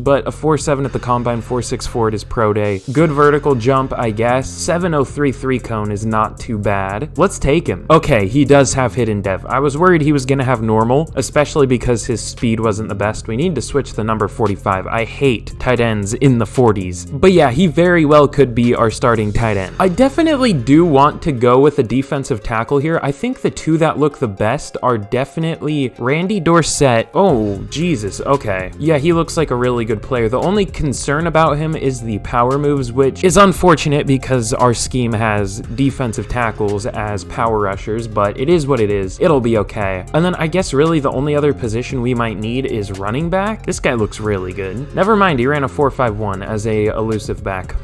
but a 4.7 at the combine, 4.64 at his pro day. Good vertical jump, I guess. 7.033 cone is not too bad. Let's take him. Okay, he does have hidden dev. I was worried he was gonna have normal, especially because his speed wasn't the best. We need to switch the number 45. I hate tight ends in the 40s. But yeah, he very well could be our starting tight end. I definitely do want to go with a defensive tackle here. I think the two that look the best are definitely Randy Dorsett. Oh, Jesus. Okay. Yeah, he looks like a really good player. The only concern about him is the power moves, which is unfortunate because our scheme has defensive tackles as power rushers, but it is what it is. It'll be okay. And then I guess really the only other position we might need is running back. This guy looks really good. Never mind, he ran a 4.51 as a elusive back.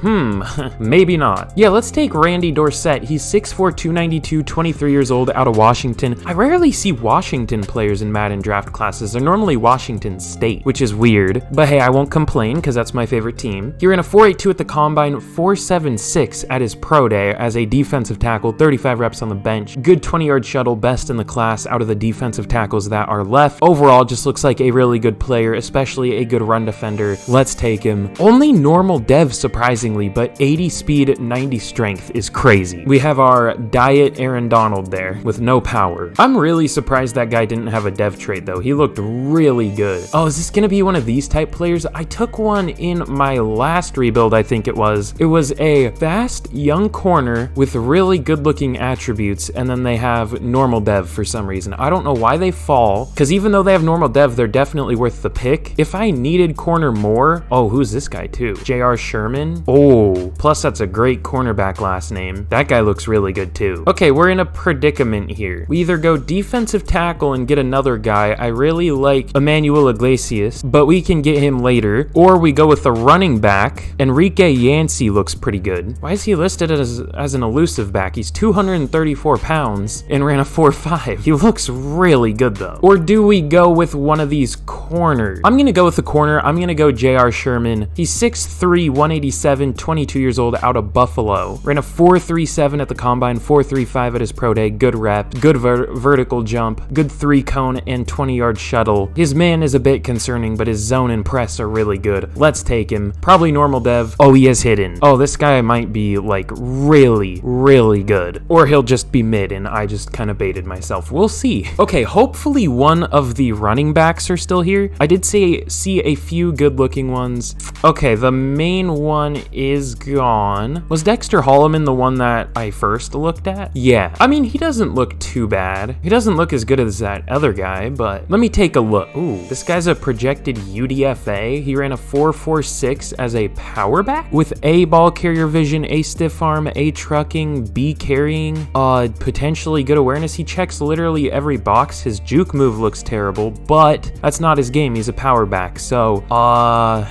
Maybe not. Yeah, let's take Randy Dorsett. He's 6'4", 292, 23 years old, out of Washington. I rarely see Washington players in Madden draft classes. They're normally Washington State, which is weird. But hey, I won't complain because that's my favorite team. He ran a 4.82 at the combine, 4.76 at his pro day as a defensive tackle, 35 reps on the bench. Good 20-yard shuttle, best in the class out of the defensive tackles that are left. Overall, just looks like a really good player, especially a good run defender. Let's take him. Only normal dev, surprisingly, but 80 speed, 90 strength is crazy. We have our diet Aaron Donald there with no power. I'm really surprised that guy didn't have a dev trait though. He looked really good. Oh, is this gonna be one of these type players? I took one in my last rebuild, I think it was. It was a fast young corner with really good looking attributes, and then they have normal dev for some reason. I don't know why they fall, because even though they have normal dev, they're definitely worth the pick. If I needed corner more, oh, who's this guy too? J.R. Sherman? Oh, plus that's a great cornerback last name. That guy looks really good too. Okay, we're in a predicament here. We either go defensive tackle and get another guy. I really like Emmanuel Iglesias, but we can get him later. Or we go with the running back. Enrique Yancey looks pretty good. Why is he listed as an elusive back? He's 234 pounds and ran a 4.5. He looks really good though. Or do we go with one of these corners? I'm gonna go with the corner. I'm gonna go J.R. Sherman. He's 6'3", 187, 22 years old, out of Buffalo. Ran a 4.37 at the combine, 4.35 at his pro day. Good rep, good vertical jump, good 3 cone and 20-yard shuttle. His man is a bit concerning, but his zone and press are really good. Let's take him. Probably normal dev. Oh, he is hidden. Oh, this guy might be like really good. Or he'll just be mid and I just kind of baited myself. We'll see. Okay, hopefully one of the running backs are still here. I did see a few good looking ones. Okay, the main one is gone. Was Dexter Holloman the one that I first looked at? Yeah. I mean, he doesn't look too bad. He doesn't look as good as that other guy, but let me take a look. Ooh, this guy's a projected UDFA. He ran a 4.46 as a power back with A ball carrier vision, A stiff arm, A trucking, passing, B carrying, potentially good awareness. He checks literally every box. His juke move looks terrible, but that's not his game. He's a power back. So,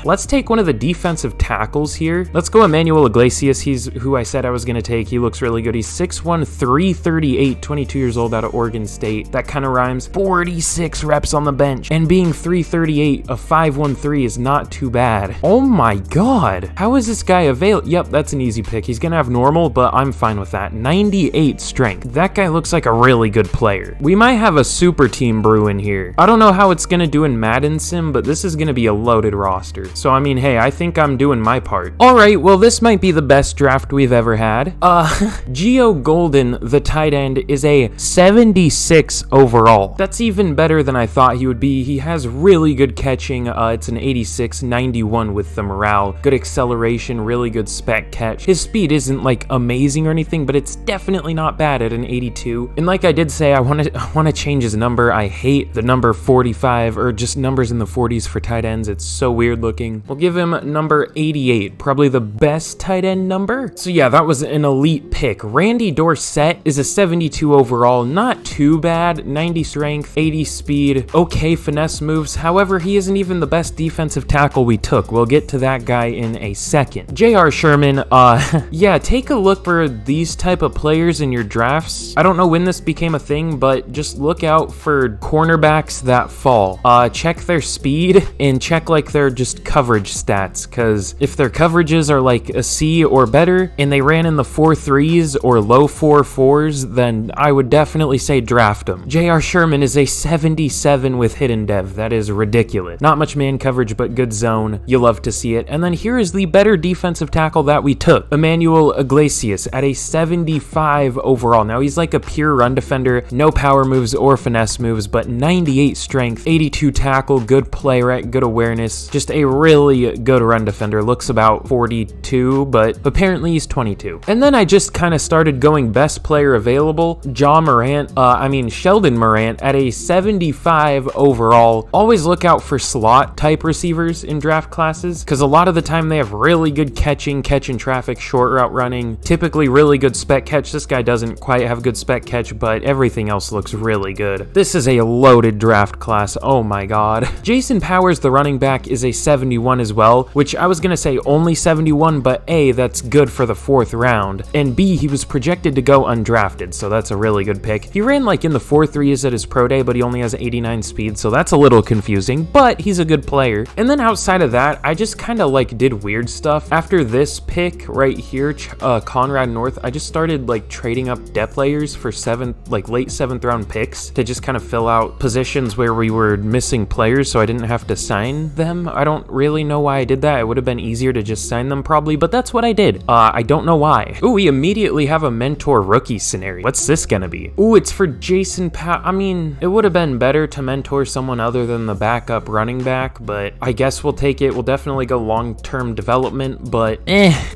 let's take one of the defensive tackles here. Let's go Emmanuel Iglesias. He's who I said I was going to take. He looks really good. He's 6'1", 338, 22 years old, out of Oregon State. That kind of rhymes. 46 reps on the bench. And being 338, a 5'13" is not too bad. Oh my god. How is this guy available? Yep, that's an easy pick. He's going to have normal, but I'm fine with that. 98 strength. That guy looks like a really good player. We might have a super team brewing here. I don't know how it's going to do in Madden Sim, but this is going to be a loaded roster. So, I mean, hey, I think I'm doing my part. All right, well, this might be the best draft we've ever had. Gio Golden, the tight end, is a 76 overall. That's even better than I thought he would be. He has really good catching. It's an 86, 91 with the morale. Good acceleration, really good spec catch. His speed isn't like amazing or anything, but it's definitely not bad at an 82. And like I did say, I want to change his number. I hate the number 45 or just numbers in the 40s for tight ends. It's so weird looking. We'll give him number 88, probably the best tight end number. So yeah, that was an elite pick. Randy Dorsett is a 72 overall, not too bad. 90 strength, 80 speed, okay finesse moves. However, he isn't even the best defensive tackle we took. We'll get to that guy in a second. J.R. Sherman, yeah, take a look for these type of players in your drafts. I don't know when this became a thing, but just look out for cornerbacks that fall. Check their speed and check like their just coverage stats, because if their coverages are like a C or better and they ran in the 4.3s or low 4.4s, then I would definitely say draft them. J.R. Sherman is a 77 with hidden dev. That is ridiculous. Not much man coverage, but good zone. You love to see it. And then here is the better defensive tackle that we took. Emmanuel Iglesias at a 75 overall. Now he's like a pure run defender, no power moves or finesse moves, but 98 strength, 82 tackle, good play rate, good awareness, just a really good run defender. Looks about 42, but apparently he's 22. And then I just kind of started going best player available. Sheldon Morant at a 75 overall. Always look out for slot type receivers in draft classes, because a lot of the time they have really good catching traffic, short route running, typically really good spec catch. This guy doesn't quite have good spec catch, but everything else looks really good. This is a loaded draft class. Oh my god. Jason Powers, the running back, is a 71 as well, which I was gonna say only 71, but A, that's good for the 4th round, and B, he was projected to go undrafted, so that's a really good pick. He ran like in the 4.3s at his pro day, but he only has 89 speed, so that's a little confusing, but he's a good player. And then outside of that, I just kind of like did weird stuff. After this pick right here, Conrad North, I just started like trading up depth players for late 7th round picks to just kind of fill out positions where we were missing players, so I didn't have to sign them. I don't really know why I did that. It would have been easier to just sign them probably, but that's what I did. I don't know why. Ooh, we immediately have a mentor rookie scenario. What's this gonna be? Ooh, it's for Jason it would have been better to mentor someone other than the backup running back, but I guess we'll take it. We'll definitely go long-term development, but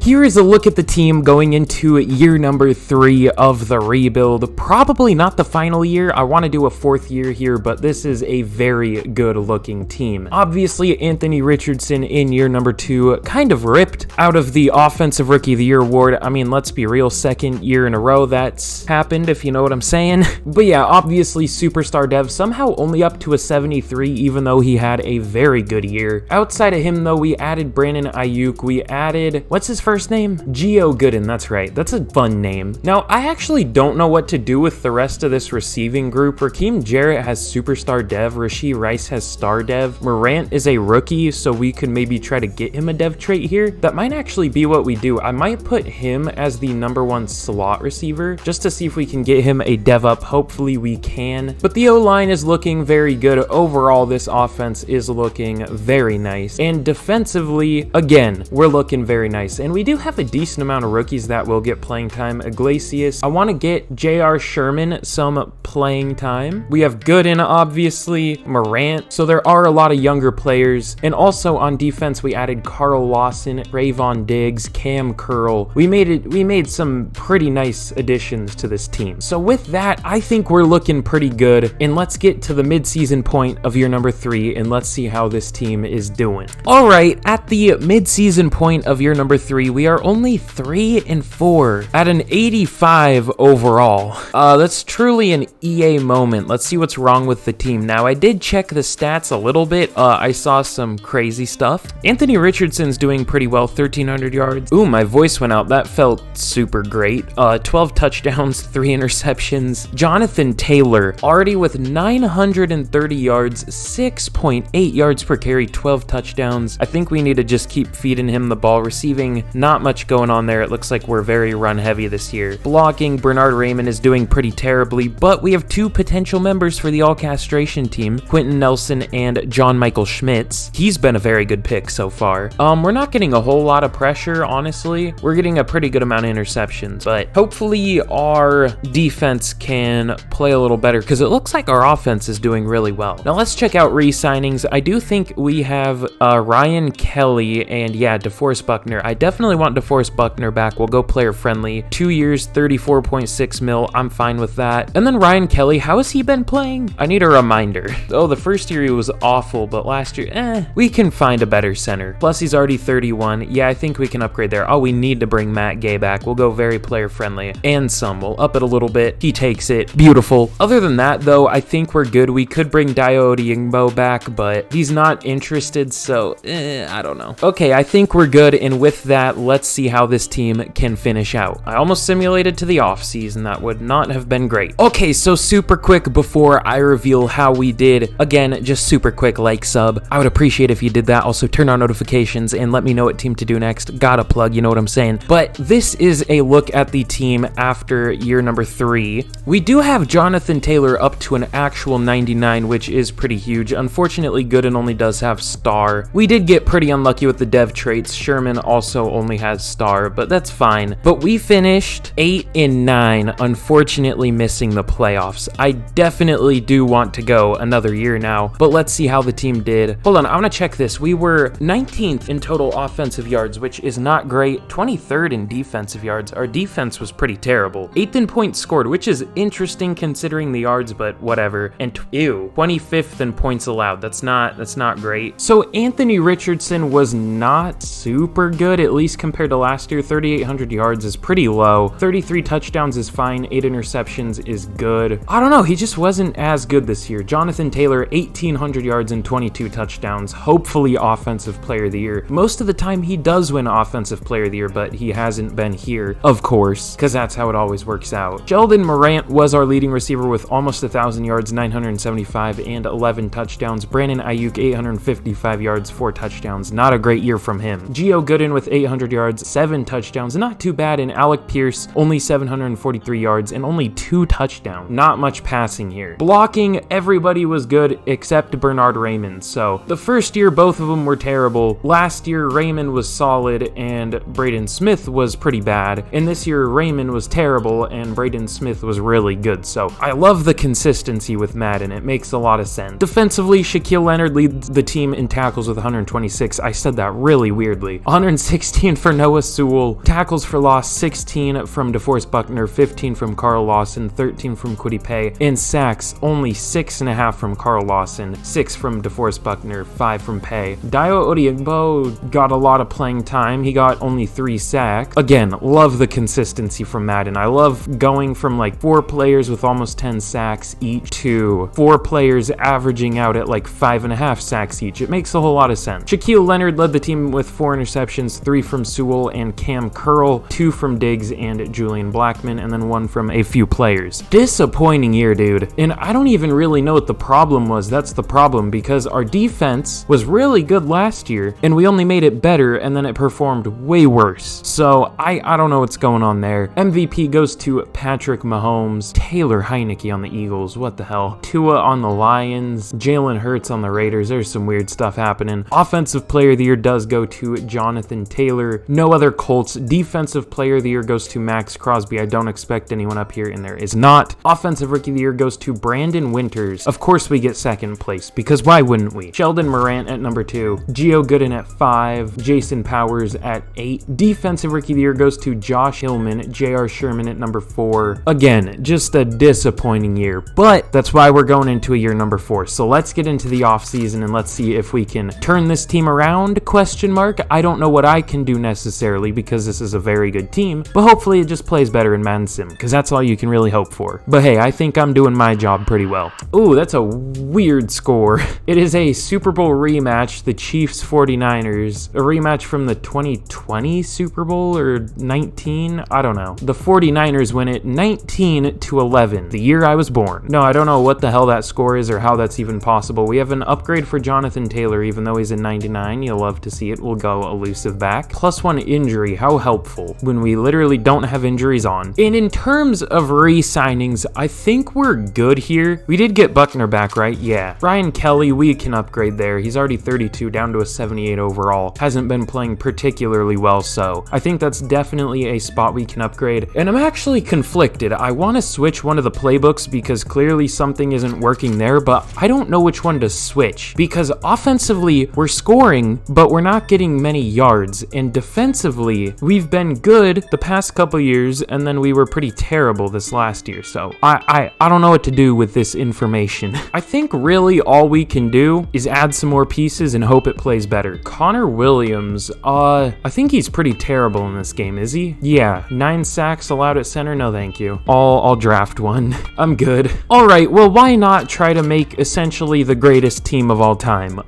Here is a look at the team going into year number 3 of the rebuild. Probably not the final year. I want to do a 4th year here, but this is a very good looking team. Obviously, Anthony Richardson in year number 2 kind of ripped out of the Offensive Rookie of the Year award. I mean, let's be real, 2nd year in a row that's happened, if you know what I'm saying. But yeah, obviously superstar dev, somehow only up to a 73, even though he had a very good year. Outside of him though, we added Brandon Ayuk, we added, what's his first name? Gio Gooden, that's right, that's a fun name. Now, I actually don't know what to do with the rest of this receiving group. Raheem Jarrett has superstar dev, Rashee Rice has star dev, Morant is a rookie, so we could maybe try to get him a dev trait here. That might actually be what we do. I might put him as the number 1 slot receiver, just to see if we can get him a dev up. Hopefully we can. But the O-line is looking very good. Overall, this offense is looking very nice. And defensively, again, we're looking very nice. And we do have a decent amount of rookies that will get playing time. Iglesias. I want to get J.R. Sherman some playing time. We have Gooden, obviously, Morant. So there are a lot of younger players. And also on defense, we added Carl Lawson, Rayvon Diggs, Cam Curl. We made some pretty nice additions to this team. So with that, I think we're looking pretty good. And let's get to the midseason point of year number 3 and let's see how this team is doing. All right, at the midseason point of year number 3, we are only 3-4. 4 at an 85 overall. That's truly an EA moment. Let's see what's wrong with the team. Now, I did check the stats a little bit. I saw some crazy stuff. Anthony Richardson's doing pretty well, 1,300 yards. Ooh, my voice went out. That felt super great. 12 touchdowns, 3 interceptions. Jonathan Taylor, already with 930 yards, 6.8 yards per carry, 12 touchdowns. I think we need to just keep feeding him the ball. Receiving, not much going on there. It looks like we're very run heavy this year. Blocking, Bernard Raymond is doing pretty terribly, but we have 2 potential members for the all castration team, Quentin Nelson and John Michael Schmitz. He's been a very good pick so far. We're not getting a whole lot of pressure, honestly. We're getting a pretty good amount of interceptions, but hopefully our defense can play a little better because it looks like our offense is doing really well. Now let's check out re-signings. I do think we have Ryan Kelly and yeah, DeForest Buckner. I definitely want DeForest Buckner back. We'll go player friendly. 2 years, 34.6 mil. I'm fine with that. And then Ryan Kelly, how has he been playing? I need a reminder. Oh, the first year he was awful, but last year, we can find a better center. Plus he's already 31. Yeah, I think we can upgrade there. Oh, we need to bring Matt Gay back. We'll go very player friendly. And some. We'll up it a little bit. He takes it. Beautiful. Other than that, though, I think we're good. We could bring Dio Odiungbo back, but he's not interested, so I don't know. Okay, I think we're good, and with that, let's see how this team can finish out. I almost simulated to the offseason. That would not have been great. Okay, so super quick before I reveal how we did, again, just super quick, like, sub. I would appreciate if you did that. Also, turn on notifications and let me know what team to do next. Got a plug, you know what I'm saying. But this is a look at the team after year number 3. We do have Jonathan Taylor up to an actual 99, which is pretty huge. Unfortunately, Gooden only does have star. We did get pretty unlucky with the dev traits. Sherman also only has star, but that's fine. But we finished 8-9, unfortunately missing the playoffs. I definitely do want to go another year now, but let's see how the team did. Hold on, I want to check this. We were 19th in total offensive yards, which is not great. 23rd in defensive yards. Our defense was pretty terrible. 8th in points scored, which is interesting considering the yards, but whatever. And 25th in points allowed. That's not great. So Anthony Richardson was not super good, at least compared to last year. 3,800 yards is pretty low. 33 touchdowns is fine. 8 interceptions is good. I don't know. He just wasn't as good this year. Jonathan Taylor, 1,800 yards and 22 touchdowns. Hopefully offensive player of the year. Most of the time he does win offensive player of the year, but he hasn't been here, of course, because that's how it always works out. Sheldon Morant was our leading receiver with almost 1,000 yards, 975 and 11 touchdowns. Brandon Ayuk, 855 yards, 4 touchdowns. Not a great year from him. Gio Gooden with 800 yards, 7 touchdowns. Not too bad. And Alec Pierce, only 743 yards and only 2 touchdowns. Not much passing here. Blocking, everybody was good except Bernard Raymond. So the first year, both of them were terrible. Last year, Raymond was solid and Braden Smith was pretty bad. And this year, Raymond was terrible and Braden Smith was really good. So I love the consistency with Madden. It makes a lot of sense. Defensively, Shaquille Leonard leads the team in tackles with 126. I said that really weirdly. 116 for Noah Sewell. Tackles for loss, 16 from DeForest Buckner, 15 from Carl Lawson, 13 from Kwity Paye. And sacks, only 6.5 from Carl Lawson, 6 from DeForest Buckner, 5 from Paye. Dio Odiungbo got a lot of playing time. He got only 3 sacks. Again, love the consistency from Madden. I love going from like 4 players with almost 10 sacks each to 4 players averaging out at like 5.5 sacks each. It makes a whole lot of sense. Shaquille Leonard led the team with 4 interceptions, 3 from Sewell and Cam Curl, 2 from Diggs and Julian Blackman, and then 1 from a few players. Disappointing year, dude. And I don't even really know what the problem was. That's the problem, because our defense was really good last year and we only made it better and then it performed way worse. So I don't know what's going on there. MVP goes to Patrick Mahomes, Taylor Heineke on the Eagles, what the hell, Tua on the Lions, Jalen Hurts on the Raiders. There's some weird stuff happening. Offensive player of the year does go to Jonathan Taylor. No other Colts. Defensive player of the year goes to Max Crosby. I don't expect anyone up here, and there is not. Offensive rookie of the year goes to Brandon Winters. Of course we get second place, because why wouldn't we? Sheldon Morant at number 2, Gio Gooden at 5, Jason Powers at 8. Defensive rookie of the year goes to Josh Hillman, J.R. Sherman at number 4. Again, just a disappointing year, but that's why we're going into a year number 4. So let's get into the offseason and let's see if we can turn this team around, question mark. I don't know what I can do necessarily because this is a very good team. team, but hopefully it just plays better in Madden Sim, because that's all you can really hope for. But hey, I think I'm doing my job pretty well. Ooh, that's a weird score. It is a Super Bowl rematch, the Chiefs 49ers, a rematch from the 2020 Super Bowl or 19, I don't know. The 49ers win it 19-11, the year I was born. No, I don't know what the hell that score is or how that's even possible. We have an upgrade for Jonathan Taylor, even though he's in 99. You'll love to see it. We'll go elusive back. +1 injury, how helpful when we literally don't have injuries on. And in terms of re-signings, I think we're good here. We did get Buckner back, right? Yeah. Ryan Kelly, we can upgrade there. He's already 32, down to a 78 overall. Hasn't been playing particularly well, so I think that's definitely a spot we can upgrade. And I'm actually conflicted. I want to switch one of the playbooks because clearly something isn't working there, but I don't know which one to switch because offensively we're scoring, but we're not getting many yards, and defensively we've been good the past couple years, and then we were pretty terrible this last year. So I don't know what to do with this information. I think really all we can do is add some more pieces and hope it plays better. Connor Williams, I think he's pretty terrible in this game, is he? Yeah, 9 sacks allowed at center, no thank you. I'll draft one. I'm good. All right, well, why not try to make essentially the greatest team of all time?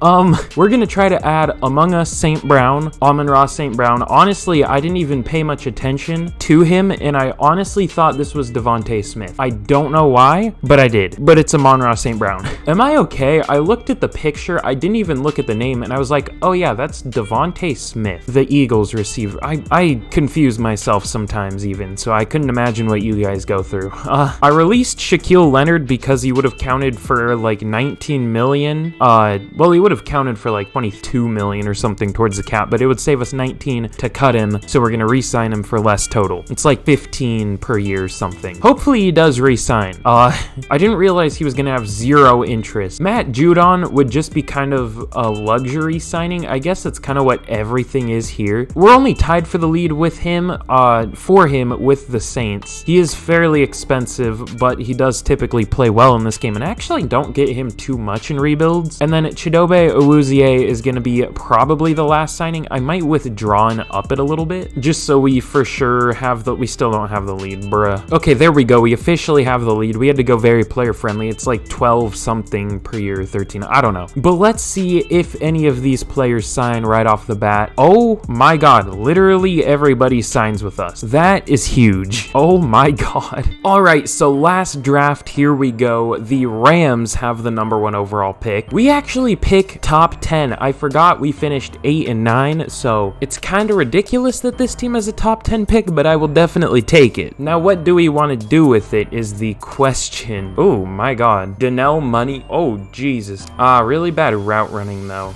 We're gonna try to add Among Us St. Brown, Amon-Ra St. Brown. Honestly, I didn't even pay much attention to him, and I honestly thought this was Devontae Smith. I don't know why, but I did. But it's Amon-Ra St. Brown. Am I okay? I looked at the picture, I didn't even look at the name, and I was like, oh yeah, that's Devontae Smith, the Eagles receiver. I confuse myself sometimes even, so I couldn't imagine what you guys go through. I released Shaquille Leonard because he would have counted for like 19 million. Well, he would have counted for like 22 million or something towards the cap, but it would save us 19 to cut him, so we're gonna re-sign him for less total. It's like 15 per year or something. Hopefully he does re-sign. I didn't realize he was gonna have 0 interest. Matt Judon would just be kind of a luxury signing. I guess that's kind of what everything is here. We're only tied for the lead with him, with the Saints. He is fairly expensive, but he does typically play well in this game, and I actually don't get him too much in rebuilds. And then Chidobe Awuzie is going to be probably the last signing. I might withdraw and up it a little bit, just so we for sure have we still don't have the lead, bruh. Okay, there we go. We officially have the lead. We had to go very player friendly. It's like 12 something per year, 13. I don't know. But let's see if any of these players sign right off the bat. Oh my God, literally everybody signs with us. That is huge. Oh my God. All right, so last draft, here we go. The Rams have the #1 overall pick. We actually pick top 10. I forgot we finished 8 and 9, so it's kind of ridiculous that this team has a top 10 pick, but I will definitely take it. Now, what do we want to do with it is the question. Oh my God. Donnell Money. Oh, Jesus. Really bad route running though.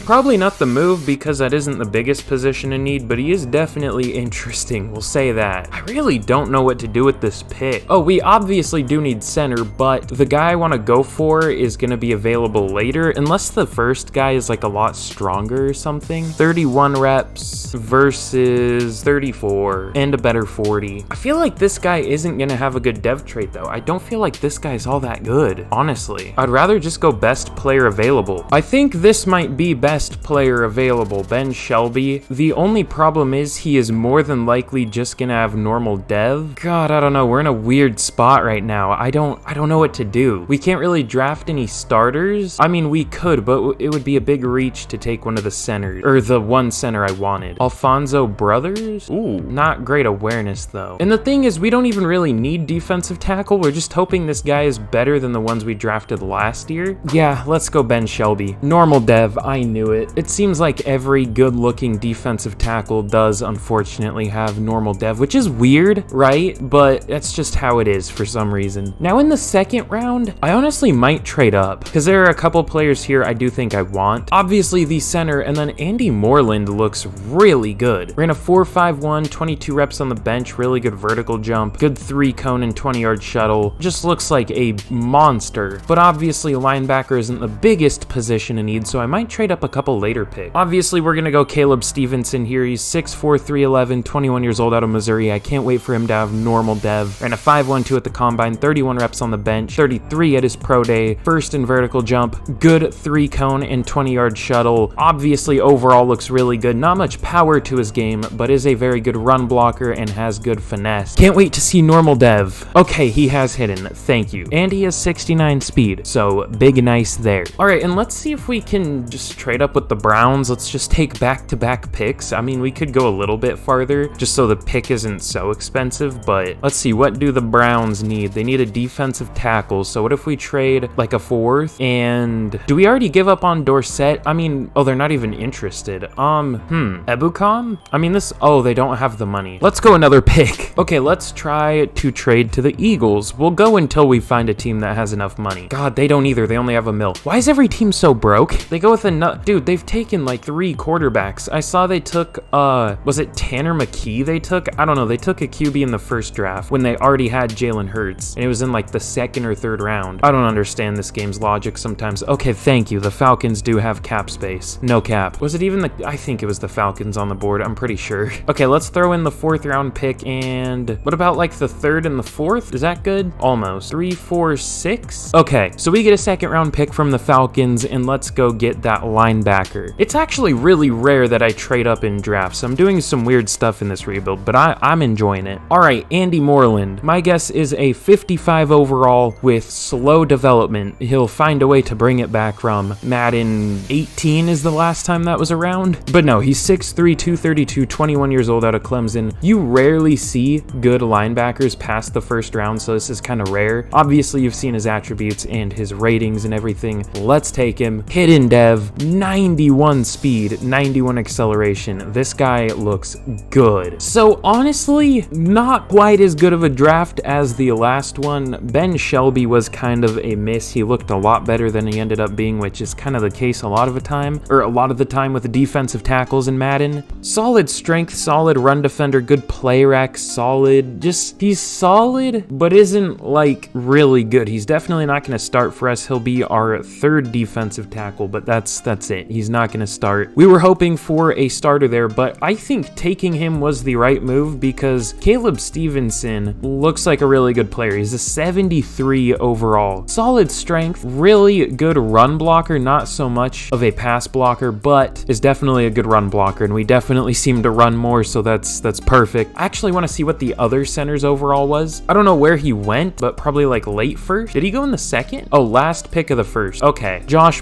Probably not the move because that isn't the biggest position in need, but he is definitely interesting. We'll say that. I really don't know what to do with this pick. Oh, we obviously do need center, but the guy I want to go for is going to be available later, unless the first guy is like a lot stronger or something. 31 reps versus 34 and a better 40. I feel like this guy isn't going to have a good dev trait though. I don't feel like this guy's all that good, honestly. I'd rather just go best player available. I think this might be best player available, Ben Shelby. The only problem is he is more than likely just gonna have normal dev. God, I don't know. We're in a weird spot right now. I don't know what to do. We can't really draft any starters. I mean, we could, but it would be a big reach to take one of the centers, or the one center I wanted. Alfonso Brothers? Ooh, not great awareness though. And the thing is, we don't even really need defensive tackle. We're just hoping this guy is better than the ones we drafted last year. Yeah, let's go Ben Shelby. Normal dev, I knew it. It seems like every good-looking defensive tackle does unfortunately have normal dev, which is weird, right? But that's just how it is for some reason. Now in the second round, I honestly might trade up because there are a couple players here I do think I want. Obviously the center, and then Andy Moreland looks really good. Ran a 4.51, 22 reps on the bench, really good vertical jump, good 3-cone and 20-yard shuttle. Just looks like a monster. But obviously linebacker isn't the biggest position in need, so I might trade up a couple later picks. Obviously we're gonna go Caleb Stevenson here. He's 6'4", 311, 21 years old, out of Missouri. I can't wait for him to have normal dev. Ran a 5.12 at the combine, 31 reps on the bench, 33 at his pro day, first in vertical jump, good 3-cone and 20-yard shuttle. Obviously overall looks really good. Not much power to his game, but is a very good run blocker and has good finesse. Can't wait to see normal dev. Okay, he has hidden. Thank you. And he has 69 speed, so big nice there. All right, and let's see if we can just trade up with the Browns. Let's just take back-to-back picks. I mean, we could go a little bit farther just so the pick isn't so expensive, but let's see, what do the Browns need? They need a defensive tackle, so what if we trade like a 4th? And do we already give up on Dorsett? I mean, oh, they're not even interested. Ebukam? I mean, they don't have the money. Let's go another pick. Okay, let's try to trade to the Eagles. We'll go until we find a team that has enough money. God, they don't either. They only have $1 million. Why is every team so broke? They go with dude, they've taken like 3 quarterbacks. I saw they took, was it Tanner McKee they took? I don't know. They took a QB in the first draft when they already had Jalen Hurts, and it was in like the 2nd or 3rd round. I don't understand this game's logic sometimes. Okay, thank you. The Falcons do have cap space. No cap. Was it even I think it was the Falcons on the board. I'm pretty sure. Okay, let's throw in the 4th round pick, and what about like the 3rd and the 4th? Is that good? Almost. 3, 4, 6? Okay, so we get a 2nd round pick from the Falcons, and let's go get that linebacker. It's actually really rare that I trade up in drafts. I'm doing some weird stuff in this rebuild, but I'm enjoying it. All right, Andy Moreland. My guess is a 55 overall with slow development. He'll find a way to bring it back from Madden 18 is the last time that was around. But no, he's 6'3", 232, 21 years old out of Clemson. You rarely see good linebackers past the 1st round, so this is kind of rare. Obviously, you've seen his attributes and his ratings and everything. Let's take him. Hidden dev, 91 speed, 91 acceleration. This guy looks good. So honestly, not quite as good of a draft as the last one. Ben Shelby was kind of a miss. He looked a lot better than he ended up being, which is kind of the case a lot of the time with the defensive tackles in Madden. Solid strength, solid run defender, good play rec, solid. He's solid, but isn't like really good. He's definitely not going to start for us. He'll be our 3rd defensive tackle, but that's it. He's not going to start. We were hoping for a starter there, but I think taking him was the right move because Caleb Stevenson looks like a really good player. He's a 73 overall. Solid strength, really good run blocker, not so much of a pass blocker, but is definitely a good run blocker, and we definitely seem to run more, so that's perfect. I actually want to see what the other center's overall was. I don't know where he went, but probably like late 1st. Did he go in the 2nd? Oh, last pick of the 1st. Okay. Josh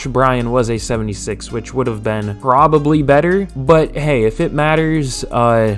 Bryan was a 76, which would have been probably better, but hey, if it matters,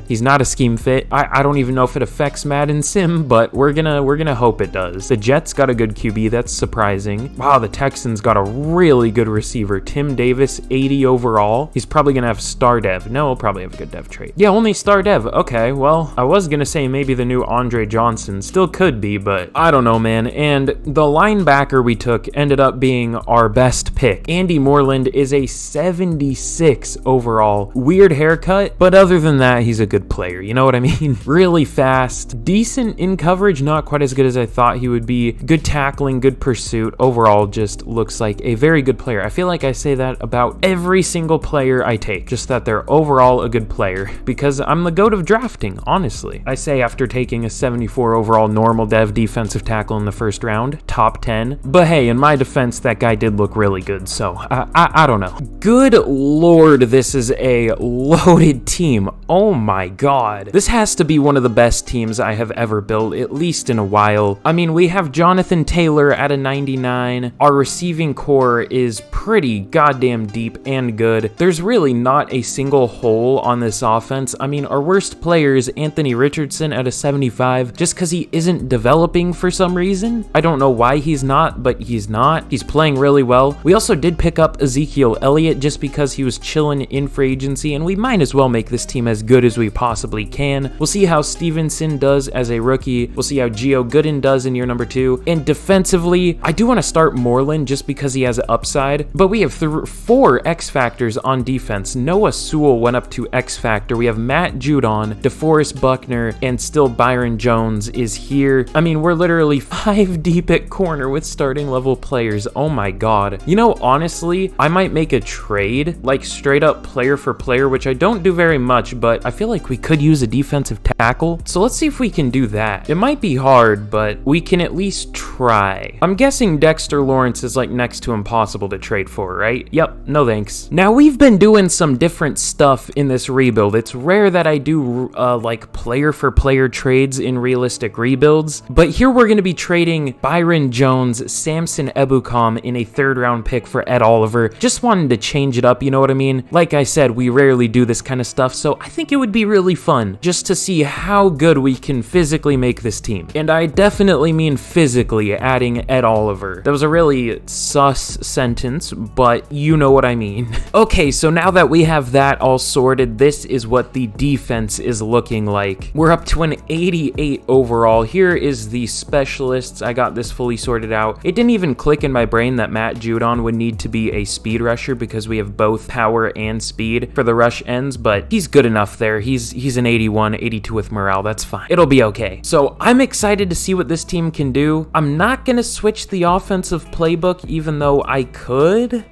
he's not a scheme fit. I don't even know if it affects Madden Sim, but we're gonna hope it does. The Jets got a good QB. That's surprising. Wow, the Texans got a really good receiver. Tim Davis, 80 overall. He's probably gonna have star dev. No, he'll probably have a good dev trait. Yeah, only star dev. Okay, well, I was gonna say maybe the new Andre Johnson. Still could be, but I don't know, man. And the linebacker we took ended up being our best pick. Andy Moreland is a 76 overall. Weird haircut, but other than that, he's a good player. You know what I mean? Really fast, decent in coverage, not quite as good as I thought he would be. Good tackling, good pursuit. Overall, just looks like a very good player. I feel like I say that about every single player I take, just that they're overall a good player, because I'm the goat of drafting, honestly. I say after taking a 74 overall normal dev defensive tackle in the 1st round, top 10. But hey, in my defense, that guy did look really good, so I don't know. Good lord, this is a loaded team. Oh my god. This has to be one of the best teams I have ever built, at least in a while. I mean, we have Jonathan Taylor at a 99. Our receiving core is pretty goddamn deep and good. There's really not a single hole on this offense. I mean, our worst player is Anthony Richardson at a 75, just because he isn't developing for some reason. I don't know why he's not, but he's not. He's playing really well. We also did pick up Ezekiel Elliott just because he was chilling in free agency, and we might as well make this team as good as we possibly can. We'll see how Stevenson does as a rookie. We'll see how Gio Gooden does in year number 2. And defensively, I do want to start Moreland just because he has upside, but we have 4 X Factors on defense. Noah Sewell went up to X Factor. We have Matt Judon, DeForest Buckner, and still Byron Jones is here. I mean, we're literally 5 deep at corner with starting level players. Oh my god. You know, honestly, I might make a trade, like straight up player for player, which I don't do very much, but I feel like we could use a defensive tackle. So let's see if we can do that. It might be hard, but we can at least try. I'm guessing Dexter Lawrence is like next to impossible to trade for, right? Yep, no thanks. Now we've been doing some different stuff in this rebuild. It's It's rare that I do like player for player trades in realistic rebuilds, but here we're going to be trading Byron Jones, Samson Ebukam in a 3rd round pick for Ed Oliver. Just wanted to change it up, you know what I mean? Like I said, we rarely do this kind of stuff, so I think it would be really fun just to see how good we can physically make this team. And I definitely mean physically, adding Ed Oliver. That was a really sus sentence, but you know what I mean. Okay, so now that we have that all sorted, this is what the defense is looking like. We're up to an 88 overall. Here is the specialists. I got this fully sorted out. It didn't even click in my brain that Matt Judon would need to be a speed rusher because we have both power and speed for the rush ends, but he's good enough there. He's an 81, 82 with morale. That's fine. It'll be okay. So I'm excited to see what this team can do. I'm not going to switch the offensive playbook, even though I could,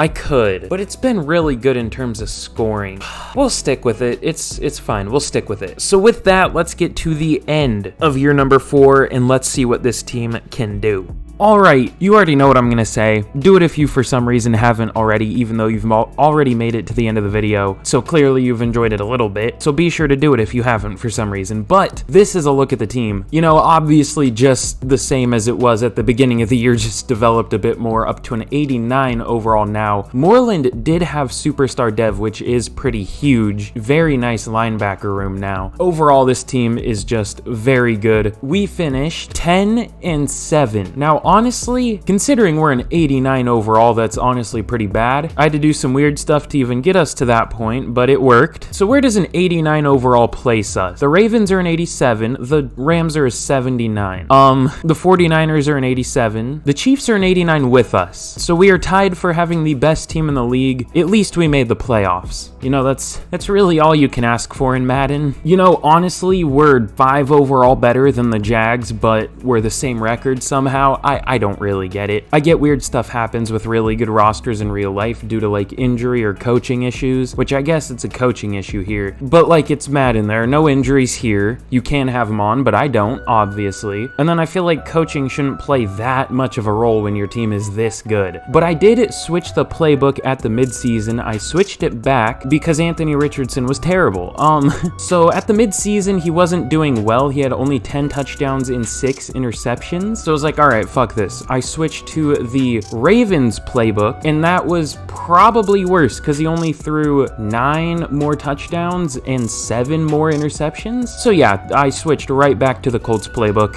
but it's been really good in terms of scoring. We'll stick with it. It's fine. We'll stick with it. So with that, let's get to the end of year number 4 and let's see what this team can do. Alright, you already know what I'm gonna say. Do it if you for some reason haven't already, even though you've already made it to the end of the video. So clearly you've enjoyed it a little bit. So be sure to do it if you haven't for some reason. But this is a look at the team. You know, obviously just the same as it was at the beginning of the year, just developed a bit more, up to an 89 overall now. Moreland did have superstar dev, which is pretty huge. Very nice linebacker room now. Overall, this team is just very good. We finished 10-7. Now, honestly, considering we're an 89 overall, that's honestly pretty bad. I had to do some weird stuff to even get us to that point, but it worked. So where does an 89 overall place us? The Ravens are an 87, the Rams are a 79. The 49ers are an 87, the Chiefs are an 89 with us. So we are tied for having the best team in the league. At least we made the playoffs. You know, that's really all you can ask for in Madden. You know, honestly, we're 5 overall better than the Jags, but we're the same record somehow. I don't really get it. I get weird stuff happens with really good rosters in real life due to like injury or coaching issues, which I guess it's a coaching issue here. But like, it's Madden, there are no injuries here. You can have them on, but I don't, obviously. And then I feel like coaching shouldn't play that much of a role when your team is this good. But I did switch the playbook at the midseason. I switched it back because Anthony Richardson was terrible. So at the midseason, he wasn't doing well. He had only 10 touchdowns and 6 interceptions. So I was like, all right, fuck this. I switched to the Ravens playbook, and that was probably worse because he only threw 9 more touchdowns and 7 more interceptions. So yeah, I switched right back to the Colts playbook.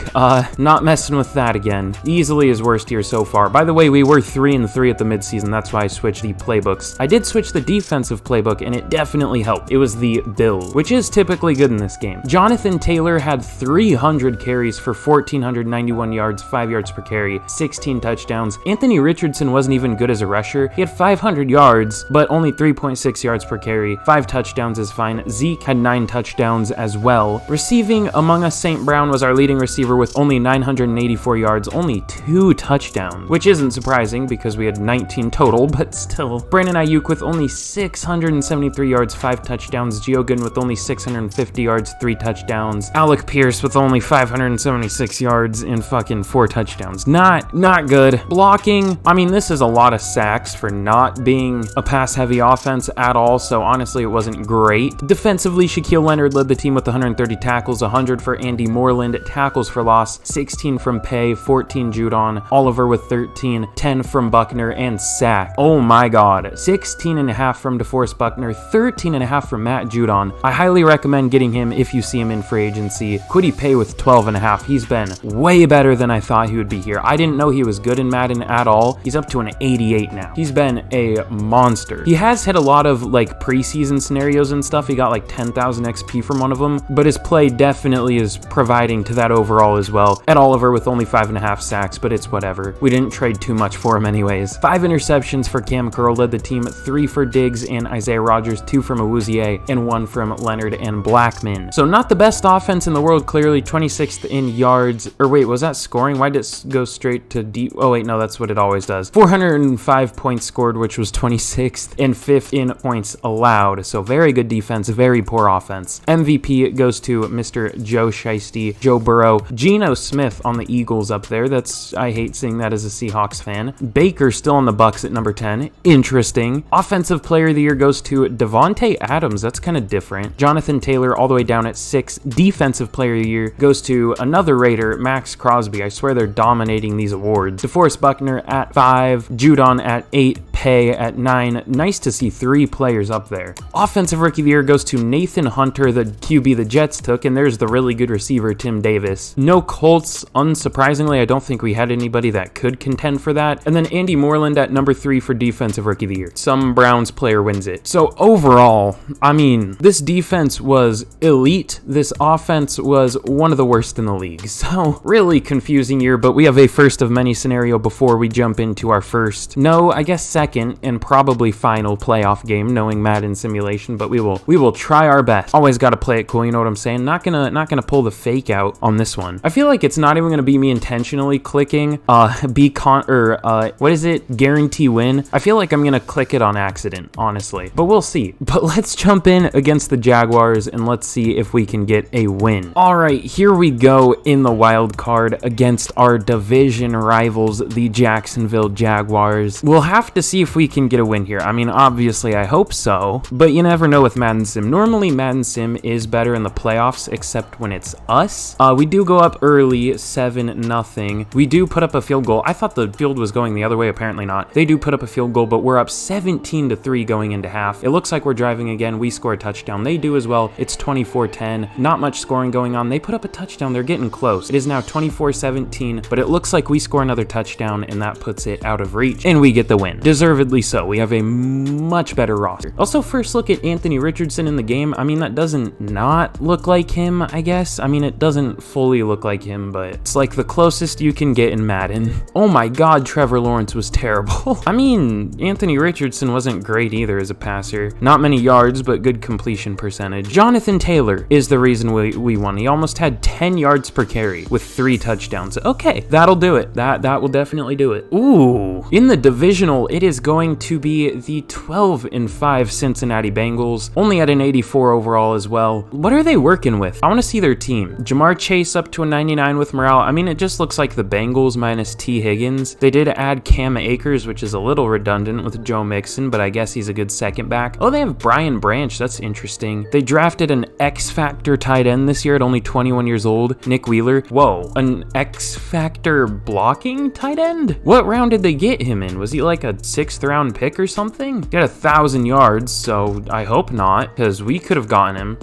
Not messing with that again. Easily his worst year so far. By the way, we were 3-3 at the midseason. That's why I switched the playbooks. I did switch the defensive playbook, and it definitely helped. It was the build, which is typically good in this game. Jonathan Taylor had 300 carries for 1,491 yards, 5 yards per carry, 16 touchdowns. Anthony Richardson wasn't even good as a rusher. He had 500 yards, but only 3.6 yards per carry. 5 touchdowns is fine. Zeke had 9 touchdowns as well. Receiving among us, St. Brown was our leading receiver with only 984 yards, only 2 touchdowns, which isn't surprising because we had 19 total, but still. Brandon Ayuk with only 673 yards, 5 touchdowns. Gio Gooden with only 650 yards, 3 touchdowns. Alec Pierce with only 576 yards and fucking 4 touchdowns. Not good. Blocking, I mean, this is a lot of sacks for not being a pass-heavy offense at all, so honestly, it wasn't great. Defensively, Shaquille Leonard led the team with 130 tackles, 100 for Andy Moreland, tackles for loss, 16 from Pay, 14 Judon, Oliver with 13, 10 from Buckner, and sack. Oh my god. 16.5 from DeForest Buckner, 13.5 from Matt Judon. I highly recommend getting him if you see him in free agency. Kwity Paye with 12.5. He's been way better than I thought he would be here. I didn't know he was good in Madden at all. He's up to an 88 now. He's been a monster. He has hit a lot of like preseason scenarios and stuff. He got like 10,000 XP from one of them, but his play definitely is providing to that overall as well. Ed Oliver with only 5.5 sacks, but it's whatever. We didn't trade too much for him anyways. 5 interceptions for Cam Curl led the team, 3 for Diggs and Isaiah Rodgers, 2 from Awuzie, and 1 from Leonard and Blackman. So not the best offense in the world, clearly. 26th in yards, or wait, was that scoring? Why did it go go straight to oh wait, no, that's what it always does. 405 points scored, which was 26th and 5th in points allowed. So very good defense, very poor offense. MVP goes to Mr. Joe Shiesty, Joe Burrow. Geno Smith on the Eagles up there. I hate seeing that as a Seahawks fan. Baker still on the Bucks at number 10. Interesting. Offensive player of the year goes to Devontae Adams. That's kind of different. Jonathan Taylor all the way down at 6. Defensive player of the year goes to another Raider, Max Crosby. I swear they're dominating these awards. DeForest Buckner at 5. Judon at 8. Pay at 9. Nice to see 3 players up there. Offensive rookie of the year goes to Nathan Hunter, the QB the Jets took, and there's the really good receiver, Tim Davis. No Colts, unsurprisingly. I don't think we had anybody that could contend for that. And then Andy Moreland at number 3 for defensive rookie of the year. Some Browns player wins it. So overall, I mean, this defense was elite. This offense was one of the worst in the league. So really confusing year, but we have a first of many scenario before we jump into our first, no, I guess second and probably final playoff game, knowing Madden simulation, but we will try our best. Always got to play it cool, you know what I'm saying? Not gonna pull the fake out on this one. I feel like it's not even gonna be me intentionally clicking what is it? Guarantee win. I feel like I'm gonna click it on accident, honestly, but we'll see. But let's jump in against the Jaguars and let's see if we can get a win. All right, here we go in the wild card against our division rivals, the Jacksonville Jaguars. We'll have to see if we can get a win here. I mean, obviously I hope so, but you never know with Madden Sim. Normally Madden Sim is better in the playoffs, except when it's us. We do go up early, 7-0. We do put up a field goal. I thought the field was going the other way, apparently not. They do put up a field goal, but we're up 17-3 going into half. It looks like we're driving again. We score a touchdown. They do as well. It's 24-10. Not much scoring going on. They put up a touchdown. They're getting close. It is now 24-17, but it looks like we score another touchdown, and that puts it out of reach, and we get the win. Deservedly so. We have a much better roster. Also, first look at Anthony Richardson in the game. I mean, that doesn't not look like him, I guess. I mean, it doesn't fully look like him, but it's like the closest you can get in Madden. Oh my God, Trevor Lawrence was terrible. I mean, Anthony Richardson wasn't great either as a passer. Not many yards, but good completion percentage. Jonathan Taylor is the reason we won. He almost had 10 yards per carry with 3 touchdowns. Okay, that'll do it. That will definitely do it. Ooh, in the divisional, it is going to be the 12-5 Cincinnati Bengals, only at an 84 overall as well. What are they working with? I want to see their team. Jamar Chase up to a 99 with morale. I mean, it just looks like the Bengals minus T. Higgins. They did add Cam Akers, which is a little redundant with Joe Mixon, but I guess he's a good second back. Oh, they have Brian Branch. That's interesting. They drafted an X-Factor tight end this year at only 21 years old, Nick Wheeler. Whoa, an X-Factor blocking tight end? What round did they get him in? Was he like a 6th round pick or something? He had 1,000 yards, so I hope not, because we could have gotten him.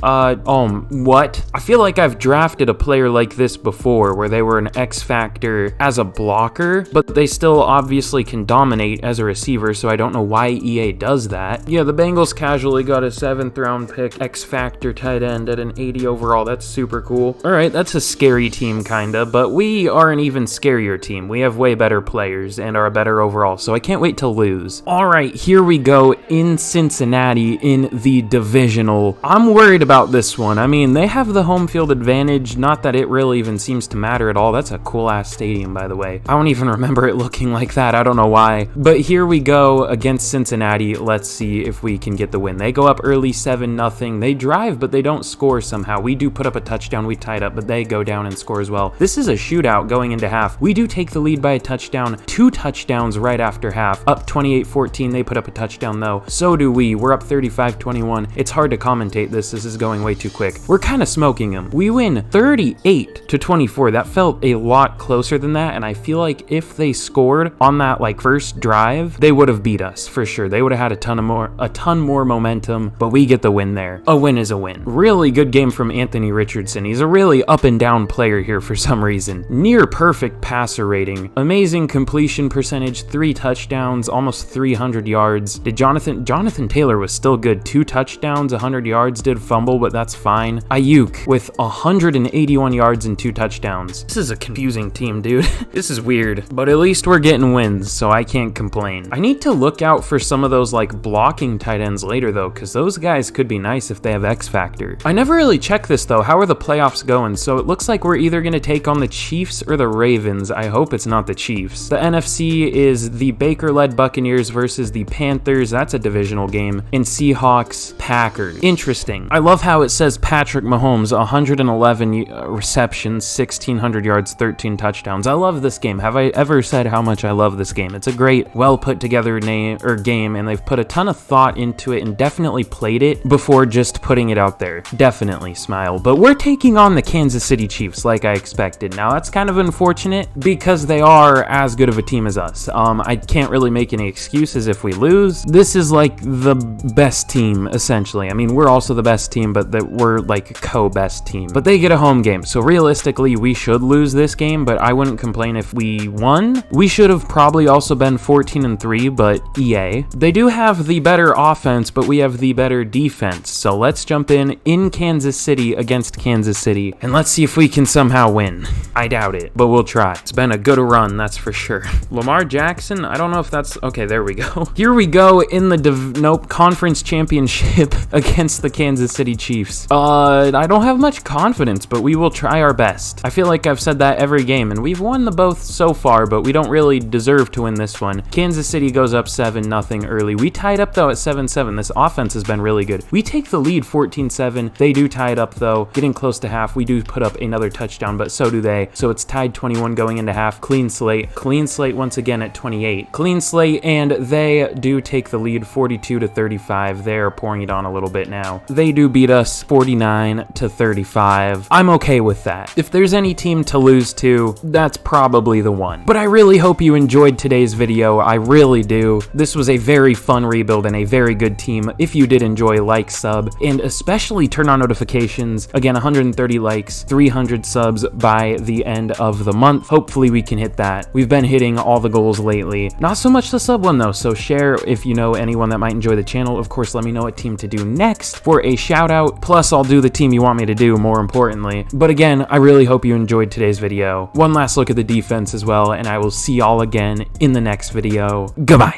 What? I feel like I've drafted a player like this before, where they were an X-Factor as a blocker, but they still obviously can dominate as a receiver, so I don't know why EA does that. Yeah, the Bengals casually got a 7th round pick, X-Factor tight end at an 80 overall. That's super cool. All right, that's a scary team, kinda, but we are an even scarier team. We have way better players and are better overall, so I can't wait to lose. All right, here we go in Cincinnati in the divisional. I'm worried about this one. I mean, they have the home field advantage, not that it really even seems to matter at all. That's a cool ass stadium, by the way. I don't even remember it looking like that. I don't know why. But here we go against Cincinnati. Let's see if we can get the win. They go up early 7-0. They drive, but they don't score somehow. We do put up a touchdown. We tied up, but they go down and score as well. This is a shootout going into half. We do take the lead by a touchdown. 2 touchdowns right after half. Up 28-14. They put up a touchdown though. So do we. We're up 35-21. It's hard to commentate this. This is going way too quick. We're kind of smoking them. We win 38-24. That felt a lot closer than that, and I feel like if they scored on that like first drive, they would have beat us for sure. They would have had a ton more momentum, but we get the win there. A win is a win. Really good game from Anthony Richardson. He's a really up and down player here for some reason. Near perfect passer rating. Amazing completion percentage, 3 touchdowns, almost 300 yards. Did Jonathan Taylor was still good. 2 touchdowns, 100 yards, did fumble, but that's fine. Ayuk with 181 yards and 2 touchdowns. This is a confusing team, dude. This is weird, but at least we're getting wins, so I can't complain. I need to look out for some of those like blocking tight ends later though, because those guys could be nice if they have X Factor. I never really checked this though. How are the playoffs going? So it looks like we're either going to take on the Chiefs or the Ravens. Ravens. I hope it's not the Chiefs. The NFC is the Baker-led Buccaneers versus the Panthers. That's a divisional game. And Seahawks, Packers. Interesting. I love how it says Patrick Mahomes, 111 receptions, 1,600 yards, 13 touchdowns. I love this game. Have I ever said how much I love this game? It's a great, well put together game, and they've put a ton of thought into it and definitely played it before just putting it out there. Definitely smile. But we're taking on the Kansas City Chiefs like I expected. Now that's kind of unfortunate because they are as good of a team as us. I can't really make any excuses if we lose. This is like the best team, essentially. I mean, we're also the best team, but we're like co-best team. But they get a home game, so realistically, we should lose this game, but I wouldn't complain if we won. We should have probably also been 14-3, but EA. They do have the better offense, but we have the better defense. So let's jump in Kansas City against Kansas City, and let's see if we can somehow win. I doubt it, but we'll try. It's been a good run, that's for sure. Lamar Jackson, I don't know if that's... Okay, there we go. Here we go in the conference championship against the Kansas City Chiefs. I don't have much confidence, but we will try our best. I feel like I've said that every game, and we've won the both so far, but we don't really deserve to win this one. Kansas City goes up 7-0 early. We tied up, though, at 7-7. This offense has been really good. We take the lead 14-7. They do tie it up, though. Getting close to half, we do put up another touchdown, but so do they. So it's tied 21 going into half. Clean slate. Clean slate once again at 28. Clean slate, and they do take the lead 42-35. They're pouring it on a little bit now. They do beat us 49-35. I'm okay with that. If there's any team to lose to, that's probably the one. But I really hope you enjoyed today's video. I really do. This was a very fun rebuild and a very good team. If you did enjoy, like, sub, and especially turn on notifications. Again, 130 likes, 300 subs by the end of the month. Hopefully we can hit that. We've been hitting all the goals lately. Not so much the sub one though, so share if you know anyone that might enjoy the channel. Of course, let me know what team to do next for a shout out. Plus, I'll do the team you want me to do, more importantly. But again, I really hope you enjoyed today's video. One last look at the defense as well, and I will see y'all again in the next video. Goodbye.